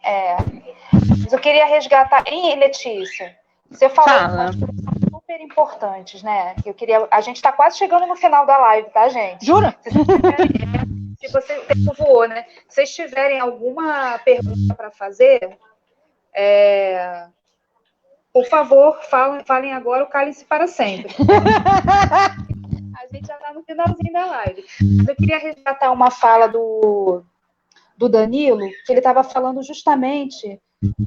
Mas eu queria resgatar... Ih, Letícia, você falou umas coisas super importantes, né? A gente está quase chegando no final da live, tá, gente? Jura? Se você... O tempo voou, né? Se vocês tiverem alguma pergunta para fazer... Por favor, falem agora ou calem-se para sempre. A gente já está no finalzinho da live. Mas eu queria resgatar uma fala do Danilo, que ele estava falando justamente...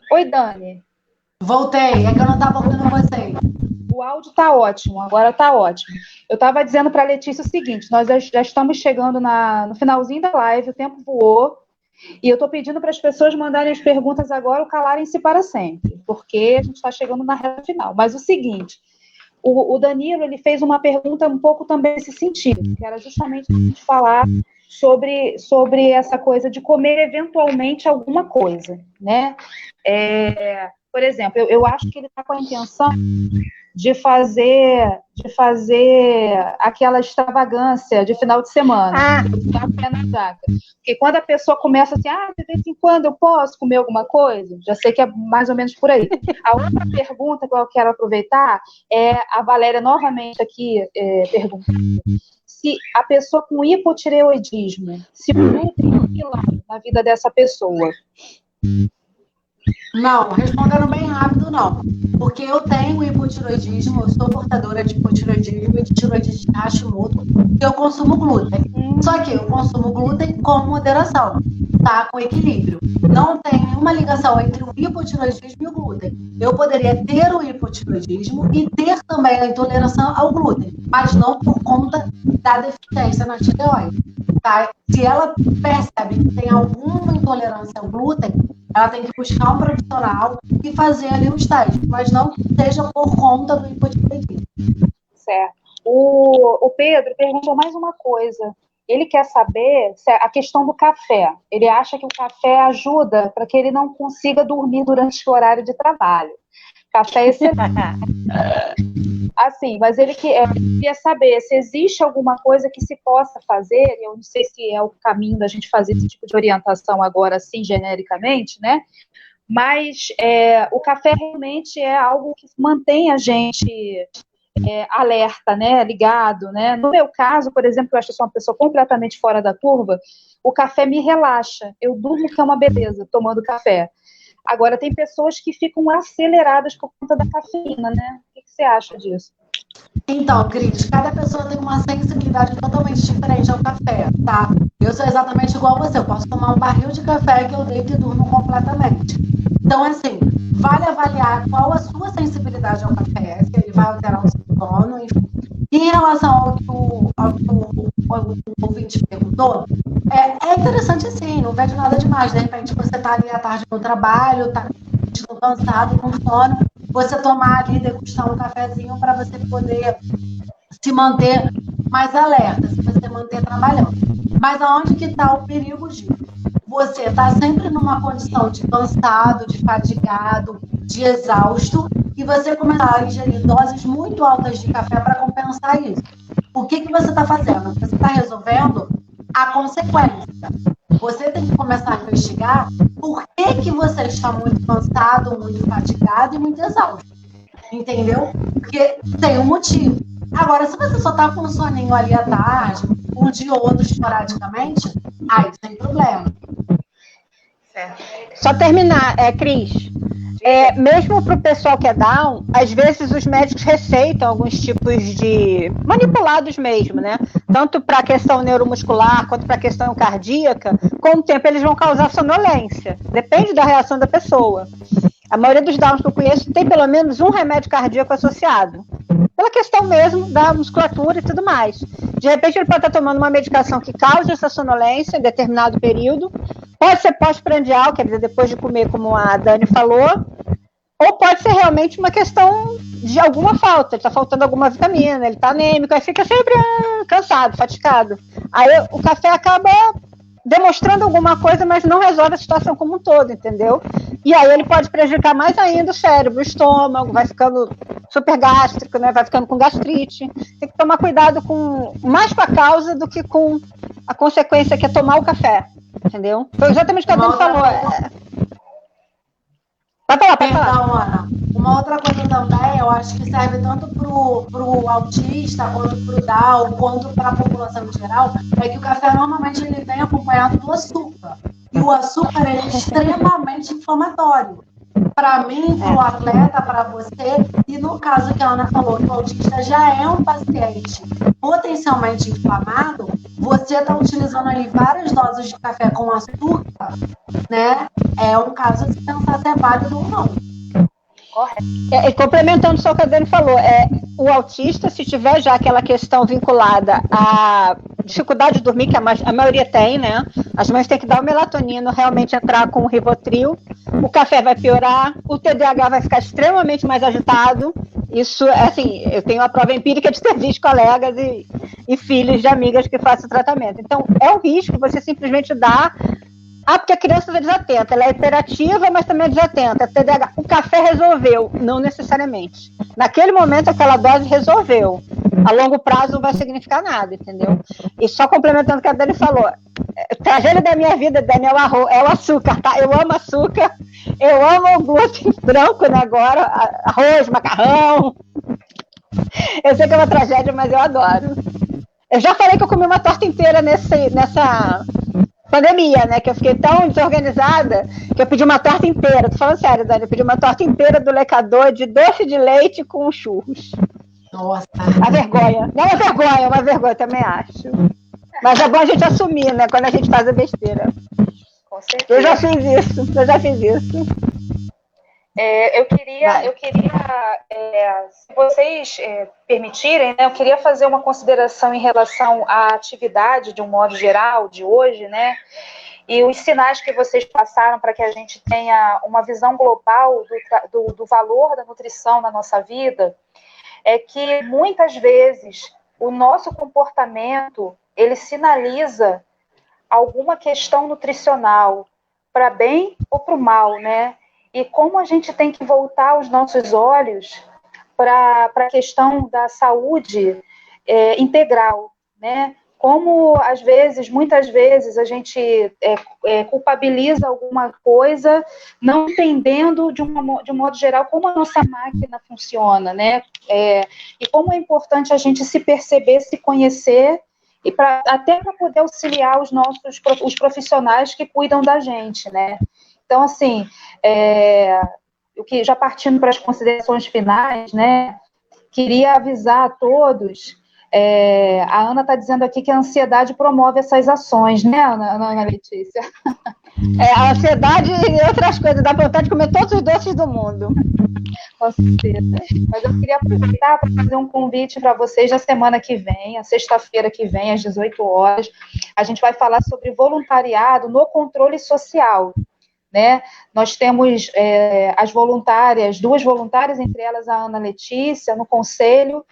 Oi, Dani. Voltei, é que eu não estava ouvindo vocês. O áudio está ótimo, agora está ótimo. Eu estava dizendo para a Letícia o seguinte, nós já estamos chegando no finalzinho da live, o tempo voou, e eu estou pedindo para as pessoas mandarem as perguntas agora ou calarem-se para sempre, porque a gente está chegando na reta final. Mas o seguinte, o Danilo ele fez uma pergunta um pouco também nesse sentido, que era justamente a gente falar sobre essa coisa de comer eventualmente alguma coisa, né? Por exemplo, eu acho que ele está com a intenção de fazer aquela extravagância de final de semana. Porque quando a pessoa começa assim, de vez em quando eu posso comer alguma coisa, já sei que é mais ou menos por aí. A outra pergunta que eu quero aproveitar é a Valéria novamente aqui perguntando se a pessoa com hipotireoidismo, se o glúten é um vilão na vida dessa pessoa. Não, respondendo bem rápido, não. Porque eu tenho hipotiroidismo, eu sou portadora de hipotiroidismo e de tiroidite de Hashimoto, e eu consumo glúten. Só que eu consumo glúten com moderação, tá? Com equilíbrio. Não tem nenhuma ligação entre o hipotiroidismo e o glúten. Eu poderia ter o hipotiroidismo e ter também a intolerância ao glúten, mas não por conta da deficiência na tireoide. Tá? Se ela percebe que tem alguma intolerância ao glúten, ela tem que buscar um profissional e fazer ali os testes, mas não que seja por conta do hipotireoidismo. Certo. O Pedro perguntou mais uma coisa. Ele quer saber a questão do café. Ele acha que o café ajuda para que ele não consiga dormir durante o horário de trabalho. Café é excelente. Assim, mas ele queria saber se existe alguma coisa que se possa fazer, eu não sei se é o caminho da gente fazer esse tipo de orientação agora, assim, genericamente, né? Mas o café realmente é algo que mantém a gente alerta, né? Ligado, né? No meu caso, por exemplo, eu acho que eu sou uma pessoa completamente fora da curva, o café me relaxa, eu durmo que é uma beleza, tomando café. Agora, tem pessoas que ficam aceleradas por conta da cafeína, né? O que você acha disso? Então, Cris, cada pessoa tem uma sensibilidade totalmente diferente ao café, tá? Eu sou exatamente igual a você, eu posso tomar um barril de café que eu deito e durmo completamente. Então, assim, vale avaliar qual a sua sensibilidade ao café, se ele vai alterar o seu sono, enfim. Em relação ao que o ouvinte perguntou, é interessante sim, não vejo nada demais. De repente você está ali à tarde no trabalho, está cansado, com sono, você tomar ali, degustar um cafezinho para você poder se manter mais alerta, se você manter trabalhando. Mas aonde que está o perigo disso? Você está sempre numa condição de cansado, de fadigado, de exausto, e você começar a ingerir doses muito altas de café para compensar isso. O que você está fazendo? Você está resolvendo a consequência. Você tem que começar a investigar por que você está muito cansado, muito fatigado e muito exausto. Entendeu? Porque tem um motivo. Agora, se você só está com um soninho ali à tarde, um dia ou outro esporadicamente, aí sem problema. Certo. Só terminar, Cris. Mesmo para o pessoal que é Down, às vezes os médicos receitam alguns tipos de manipulados mesmo, né? Tanto para a questão neuromuscular quanto para a questão cardíaca. Com o tempo eles vão causar sonolência. Depende da reação da pessoa. A maioria dos Downs que eu conheço tem pelo menos um remédio cardíaco associado. Pela questão mesmo da musculatura e tudo mais. De repente ele pode estar tomando uma medicação que cause essa sonolência em determinado período. Pode ser pós-prandial, quer dizer, depois de comer, como a Dani falou, ou pode ser realmente uma questão de alguma falta, ele está faltando alguma vitamina, ele está anêmico, aí fica sempre cansado, fatigado. Aí o café acaba demonstrando alguma coisa, mas não resolve a situação como um todo, entendeu? E aí ele pode prejudicar mais ainda o cérebro, o estômago, vai ficando super gástrico, né? Vai ficando com gastrite. Tem que tomar cuidado mais com a causa do que com a consequência, que é tomar o café. Entendeu? Foi exatamente o que a Dani falou. Vai falar. Perdão, Ana. Uma outra coisa também, eu acho que serve tanto pro autista, quanto pro Down, quanto para a população em geral, é que o café normalmente ele vem acompanhado do açúcar. E o açúcar é extremamente inflamatório. Para mim, para o atleta, para você, e no caso que a Ana falou, que o autista já é um paciente potencialmente inflamado, você está utilizando aí várias doses de café com açúcar, né? É um caso de pensar se é válido ou não. Correto. Complementando só o que a Dani falou, o autista, se tiver já aquela questão vinculada à dificuldade de dormir, que a maioria tem, né? As mães têm que dar o melatonina, realmente entrar com o Rivotril, o café vai piorar, o TDAH vai ficar extremamente mais agitado. Isso, assim, eu tenho a prova empírica de ter visto colegas e filhos de amigas que fazem o tratamento. Então, é um risco você simplesmente dar porque a criança é desatenta. Ela é hiperativa, mas também é desatenta. É TDAH. O café resolveu, não necessariamente. Naquele momento, aquela dose resolveu. A longo prazo não vai significar nada, entendeu? E só complementando o que a Dani falou, tragédia da minha vida, Dani, é o açúcar, tá? Eu amo açúcar, eu amo o glúten branco, né, agora, arroz, macarrão. Eu sei que é uma tragédia, mas eu adoro. Eu já falei que eu comi uma torta inteira nessa pandemia, né? Que eu fiquei tão desorganizada que eu pedi uma torta inteira. Tô falando sério, Dani. Eu pedi uma torta inteira do Lecador de doce de leite com churros. Nossa. Uma vergonha. Não é vergonha, é uma vergonha, também acho. Mas é bom a gente assumir, né? Quando a gente faz a besteira. Com certeza. Eu já fiz isso. Eu queria, se vocês permitirem, né, eu queria fazer uma consideração em relação à atividade, de um modo geral, de hoje, né, e os sinais que vocês passaram para que a gente tenha uma visão global do valor da nutrição na nossa vida, é que muitas vezes o nosso comportamento, ele sinaliza alguma questão nutricional, para bem ou para o mal, né? E como a gente tem que voltar os nossos olhos para a questão da saúde integral, né? Como, muitas vezes, a gente culpabiliza alguma coisa, não entendendo, de um modo geral, como a nossa máquina funciona, né? E como é importante a gente se perceber, se conhecer, e até para poder auxiliar os profissionais que cuidam da gente, né? Então, assim, já partindo para as considerações finais, né, queria avisar a todos, a Ana está dizendo aqui que a ansiedade promove essas ações, né, Ana Letícia? A ansiedade e outras coisas, dá vontade de comer todos os doces do mundo. Com certeza. Mas eu queria aproveitar para fazer um convite para vocês na semana que vem, a sexta-feira que vem, às 18 horas, a gente vai falar sobre voluntariado no controle social. Né? Nós temos as voluntárias, 2 voluntárias, entre elas a Ana Letícia, no conselho,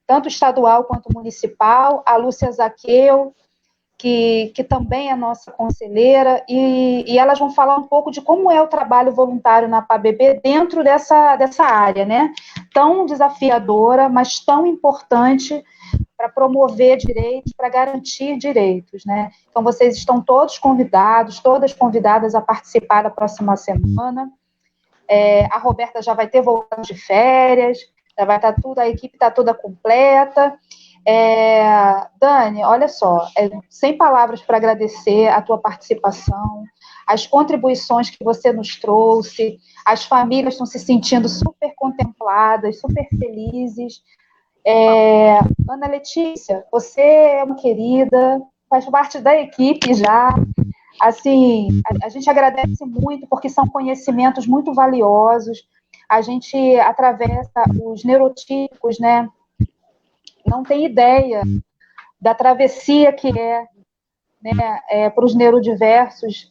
tanto estadual quanto municipal, a Lúcia Zaqueu, que também é nossa conselheira, e elas vão falar um pouco de como é o trabalho voluntário na PABB dentro dessa área, né? Tão desafiadora, mas tão importante para promover direitos, para garantir direitos, né? Então, vocês estão todos convidados, todas convidadas a participar da próxima semana. A Roberta já vai ter voltado de férias, já vai estar a equipe está toda completa. Dani, olha só, sem palavras para agradecer a tua participação, as contribuições que você nos trouxe, as famílias estão se sentindo super contempladas, super felizes. Ana Letícia, você é uma querida, faz parte da equipe já. Assim, a gente agradece muito porque são conhecimentos muito valiosos. A gente atravessa os neurotípicos, né? Não tem ideia da travessia que né, para os neurodiversos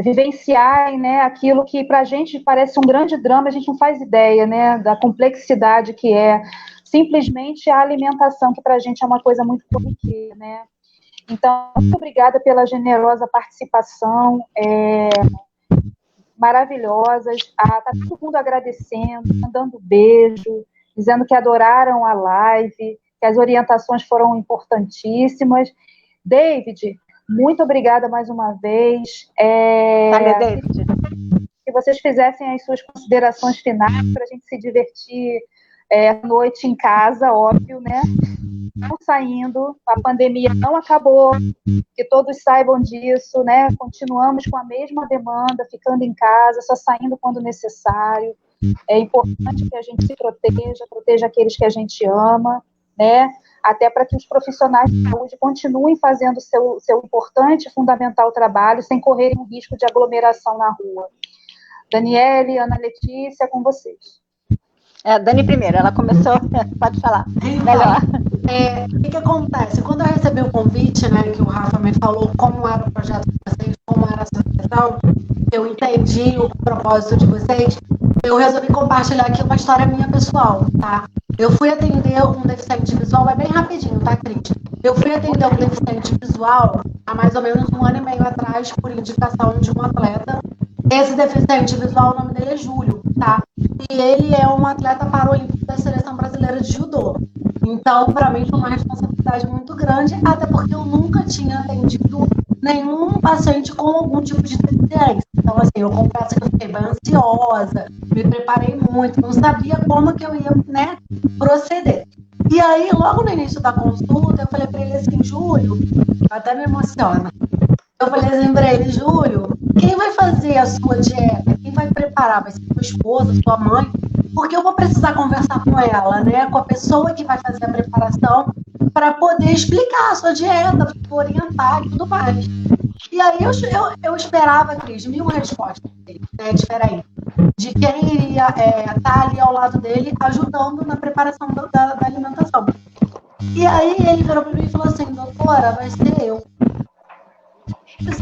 vivenciarem, né, aquilo que para a gente parece um grande drama, a gente não faz ideia, né, da complexidade que é simplesmente a alimentação, que para a gente é uma coisa muito corriqueira, né. Então, muito obrigada pela generosa participação, maravilhosas, tá todo mundo agradecendo, mandando beijo, dizendo que adoraram a live, que as orientações foram importantíssimas. David, muito obrigada mais uma vez. David. Se vocês fizessem as suas considerações finais para a gente se divertir à noite em casa, óbvio, né? Não saindo, a pandemia não acabou, que todos saibam disso, né? Continuamos com a mesma demanda, ficando em casa, só saindo quando necessário. É importante que a gente se proteja aqueles que a gente ama, né? Até para que os profissionais de saúde continuem fazendo seu importante e fundamental trabalho sem correrem o risco de aglomeração na rua. Daniele, Ana Letícia, com vocês. Dani primeiro, ela começou, pode falar. Melhor. O que acontece? Quando eu recebi o convite, né, que o Rafa me falou como era o projeto de vocês, como era a associação, eu entendi o propósito de vocês, eu resolvi compartilhar aqui uma história minha pessoal, tá? Eu fui atender um deficiente visual, vai bem rapidinho, tá, Cris? Eu fui atender um deficiente visual há mais ou menos 1 ano e meio atrás, por indicação de um atleta. Esse deficiente visual, o nome dele é Júlio, tá? E ele é um atleta paralímpico da Seleção Brasileira de Judô. Então, para mim, foi uma responsabilidade muito grande, até porque eu nunca tinha atendido nenhum paciente com algum tipo de deficiência. Então, assim, eu confesso que eu fiquei bem ansiosa, me preparei muito, não sabia como que eu ia, né, proceder. E aí, logo no início da consulta, eu falei para ele assim, Júlio, até me emociona. Eu falei assim para ele, Júlio, quem vai fazer a sua dieta? Quem vai preparar? Vai ser sua esposa, sua mãe? Porque eu vou precisar conversar com ela, né? Com a pessoa que vai fazer a preparação para poder explicar a sua dieta, orientar e tudo mais. E aí eu esperava, Cris, 1000 respostas dele, né, diferentes, de quem iria estar ali ao lado dele, ajudando na preparação da alimentação. E aí ele virou para mim e falou assim, doutora, vai ser eu.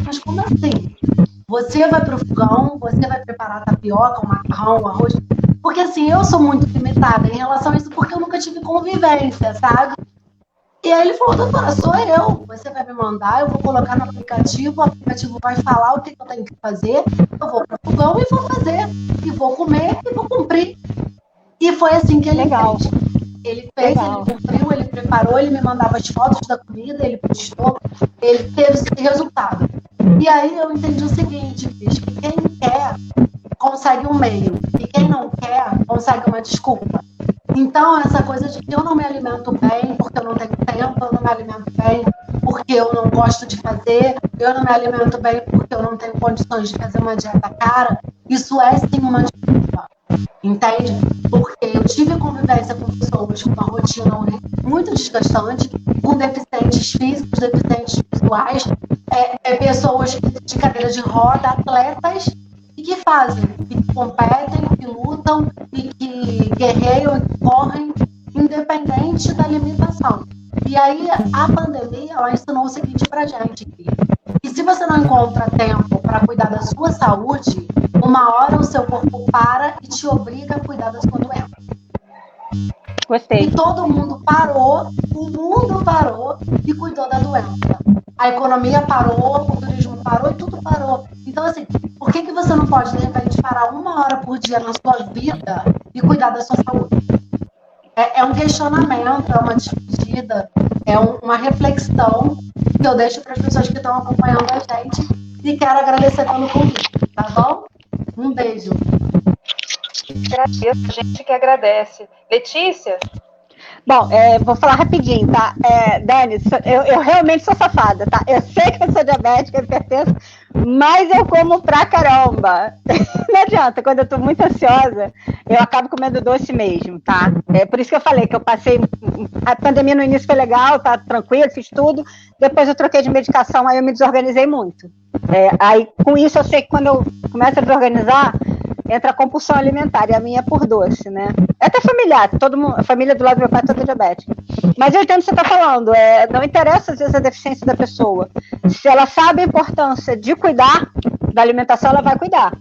Mas como assim? Você vai pro fogão, você vai preparar tapioca, um macarrão, um arroz? Porque assim, eu sou muito limitada em relação a isso, porque eu nunca tive convivência, sabe? E aí ele falou, doutora, sou eu. Você vai me mandar, eu vou colocar no aplicativo, o aplicativo vai falar o que eu tenho que fazer, eu vou pro fogão e vou fazer. E vou comer e vou cumprir. E foi assim que ele fez. Ele fez, ele cumpriu, ele preparou, ele me mandava as fotos da comida, ele postou, ele teve esse resultado. E aí eu entendi o seguinte, Cris, que quem quer consegue um meio, e quem não quer consegue uma desculpa. Então, essa coisa de que eu não me alimento bem porque eu não tenho tempo, eu não me alimento bem porque eu não gosto de fazer, eu não me alimento bem porque eu não tenho condições de fazer uma dieta cara, isso é sim uma desculpa. Entende? Porque eu tive convivência com pessoas com uma rotina muito desgastante, com deficientes físicos, deficientes visuais, pessoas de cadeira de roda, atletas, e que fazem, e que competem, que lutam, e que guerreiam, e que correm, independente da limitação. E aí a pandemia, ela ensinou o seguinte pra gente, que se você não encontra tempo para cuidar da sua saúde, uma hora o seu corpo para e te obriga a cuidar da sua doença. Gostei. E todo mundo parou, o mundo parou e cuidou da doença. A economia parou, o turismo parou e tudo parou. Então, assim, por que você não pode, de repente, parar 1 hora por dia na sua vida e cuidar da sua saúde? É um questionamento, é uma despedida, é uma reflexão que eu deixo para as pessoas que estão acompanhando a gente e quero agradecer pelo convite, tá bom? Um beijo. Agradeço, a gente que agradece. Letícia? Bom, vou falar rapidinho, tá? Dani, eu realmente sou safada, tá? Eu sei que eu sou diabética, hipertensa, mas eu como pra caramba. Não adianta, quando eu tô muito ansiosa, eu acabo comendo doce mesmo, tá? Por isso que eu falei que eu passei... A pandemia no início foi legal, tá tranquilo, fiz tudo. Depois eu troquei de medicação, aí eu me desorganizei muito. Aí, com isso, eu sei que quando eu começo a desorganizar, entra a compulsão alimentar, e a minha é por doce, né? É até familiar, todo mundo, a família do lado do meu pai é toda diabética. Mas eu entendo o que você está falando, não interessa às vezes a deficiência da pessoa. Se ela sabe a importância de cuidar da alimentação, ela vai cuidar.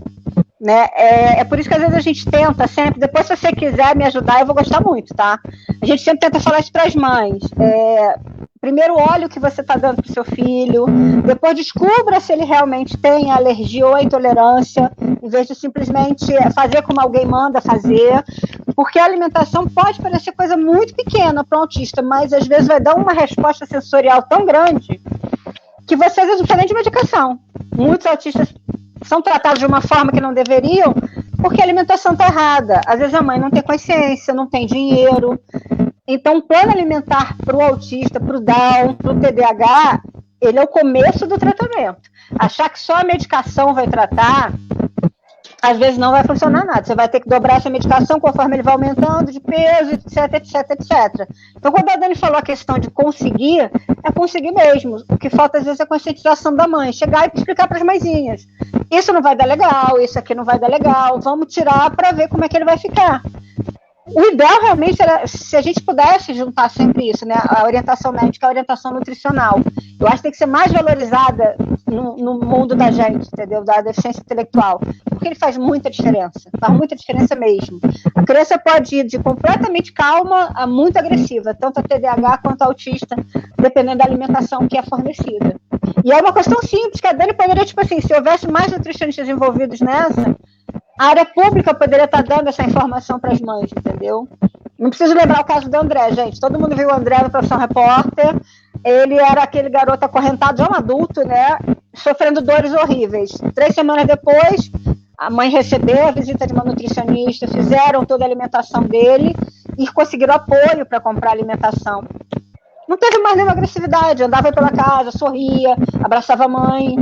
Né? É por isso que às vezes a gente tenta sempre, depois se você quiser me ajudar, eu vou gostar muito, tá? A gente sempre tenta falar isso para as mães. Primeiro, olhe o que você está dando para o seu filho, depois descubra se ele realmente tem a alergia ou a intolerância, em vez de simplesmente fazer como alguém manda fazer, porque a alimentação pode parecer coisa muito pequena para um autista, mas às vezes vai dar uma resposta sensorial tão grande que você às vezes não precisa nem de medicação. Muitos autistas são tratados de uma forma que não deveriam, porque a alimentação está errada. Às vezes a mãe não tem consciência, não tem dinheiro. Então, o plano alimentar para o autista, para o Down, para o TDAH, ele é o começo do tratamento. Achar que só a medicação vai tratar, às vezes não vai funcionar nada. Você vai ter que dobrar essa medicação conforme ele vai aumentando de peso, etc, etc, etc. Então, quando a Dani falou a questão de conseguir, é conseguir mesmo. O que falta, às vezes, é a conscientização da mãe. Chegar e explicar para as mãezinhas. Isso não vai dar legal, isso aqui não vai dar legal, vamos tirar para ver como é que ele vai ficar. O ideal realmente era se a gente pudesse juntar sempre isso, né? A orientação médica, a orientação nutricional. Eu acho que tem que ser mais valorizada no mundo da gente, entendeu? Da deficiência intelectual. Porque ele faz muita diferença mesmo. A criança pode ir de completamente calma a muito agressiva, tanto a TDAH quanto a autista, dependendo da alimentação que é fornecida. E é uma questão simples, que a Dani poderia, tipo assim, se houvesse mais nutricionistas envolvidos nessa, a área pública poderia estar dando essa informação para as mães, entendeu? Não preciso lembrar o caso do André, gente. Todo mundo viu o André no Profissão Repórter. Ele era aquele garoto acorrentado, já um adulto, né? Sofrendo dores horríveis. 3 semanas depois, a mãe recebeu a visita de uma nutricionista, fizeram toda a alimentação dele e conseguiram apoio para comprar alimentação. Não teve mais nenhuma agressividade, andava pela casa, sorria, abraçava a mãe.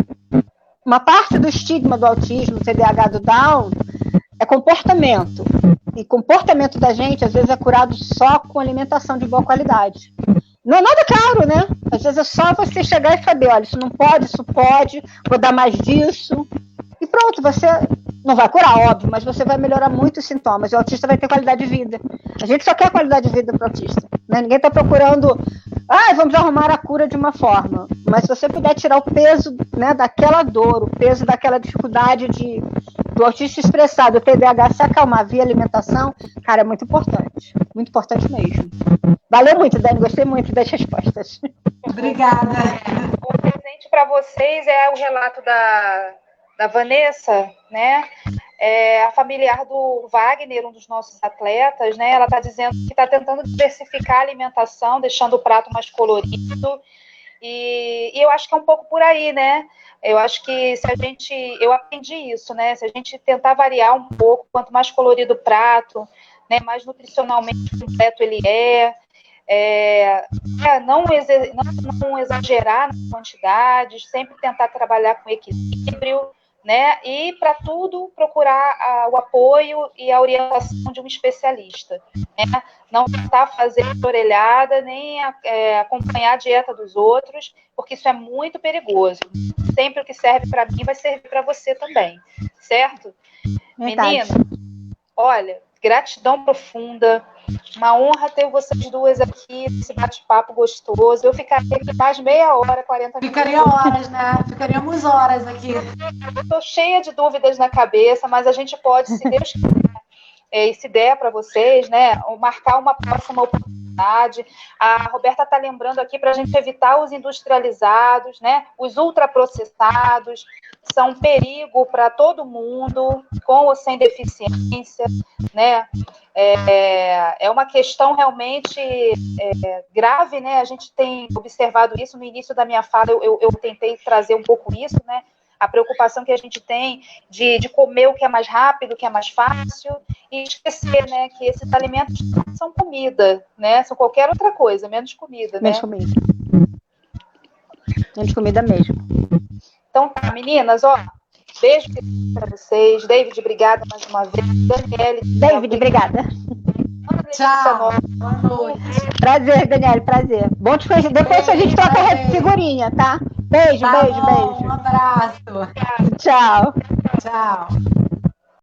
Uma parte do estigma do autismo, do TDAH, do Down, é comportamento. E comportamento da gente, às vezes, é curado só com alimentação de boa qualidade. Não é nada caro, né? Às vezes é só você chegar e saber, olha, isso não pode, isso pode, vou dar mais disso. E pronto, você não vai curar, óbvio, mas você vai melhorar muito os sintomas. E o autista vai ter qualidade de vida. A gente só quer qualidade de vida para o autista. Né? Ninguém está procurando, vamos arrumar a cura de uma forma. Mas se você puder tirar o peso, né, daquela dor, o peso daquela dificuldade do autista expressar, do TDAH se acalmar via alimentação, cara, é muito importante. Muito importante mesmo. Valeu muito, Dani, gostei muito das respostas. Obrigada. O presente para vocês é o relato da Vanessa, né? A familiar do Wagner, um dos nossos atletas, né? Ela está dizendo que está tentando diversificar a alimentação, deixando o prato mais colorido. E eu acho que é um pouco por aí, né? Eu acho que eu aprendi isso, né? Se a gente tentar variar um pouco, quanto mais colorido o prato, né, mais nutricionalmente completo ele não exagerar nas quantidades, sempre tentar trabalhar com equilíbrio, né? E para tudo procurar o apoio e a orientação de um especialista, né? Não tentar fazer orelhada, nem acompanhar a dieta dos outros, porque isso é muito perigoso. Sempre o que serve para mim vai servir para você também, certo? Menina, olha, gratidão profunda. Uma honra ter vocês duas aqui, esse bate-papo gostoso. Eu ficaria aqui mais meia hora, 40 minutos. Ficaria horas, né? Ficaríamos horas aqui. Estou cheia de dúvidas na cabeça, mas a gente pode, se Deus quiser, e se der para vocês, né, marcar uma próxima oportunidade. A Roberta está lembrando aqui para a gente evitar os industrializados, né, os ultraprocessados, são um perigo para todo mundo, com ou sem deficiência, né? É uma questão realmente grave, né? A gente tem observado isso. No início da minha fala, eu tentei trazer um pouco isso, né? A preocupação que a gente tem de comer o que é mais rápido, o que é mais fácil, e esquecer, né, que esses alimentos são comida, né? São qualquer outra coisa, menos comida, né? Menos comida mesmo. Então tá, meninas, beijo para vocês. David, obrigada mais uma vez. Daniele. David, obrigada. Tchau. Boa noite. Prazer, Daniele, prazer. Bom te conhecer. Depois a gente troca a figurinha, tá? Beijo, beijo. Um abraço. Tchau. Tchau.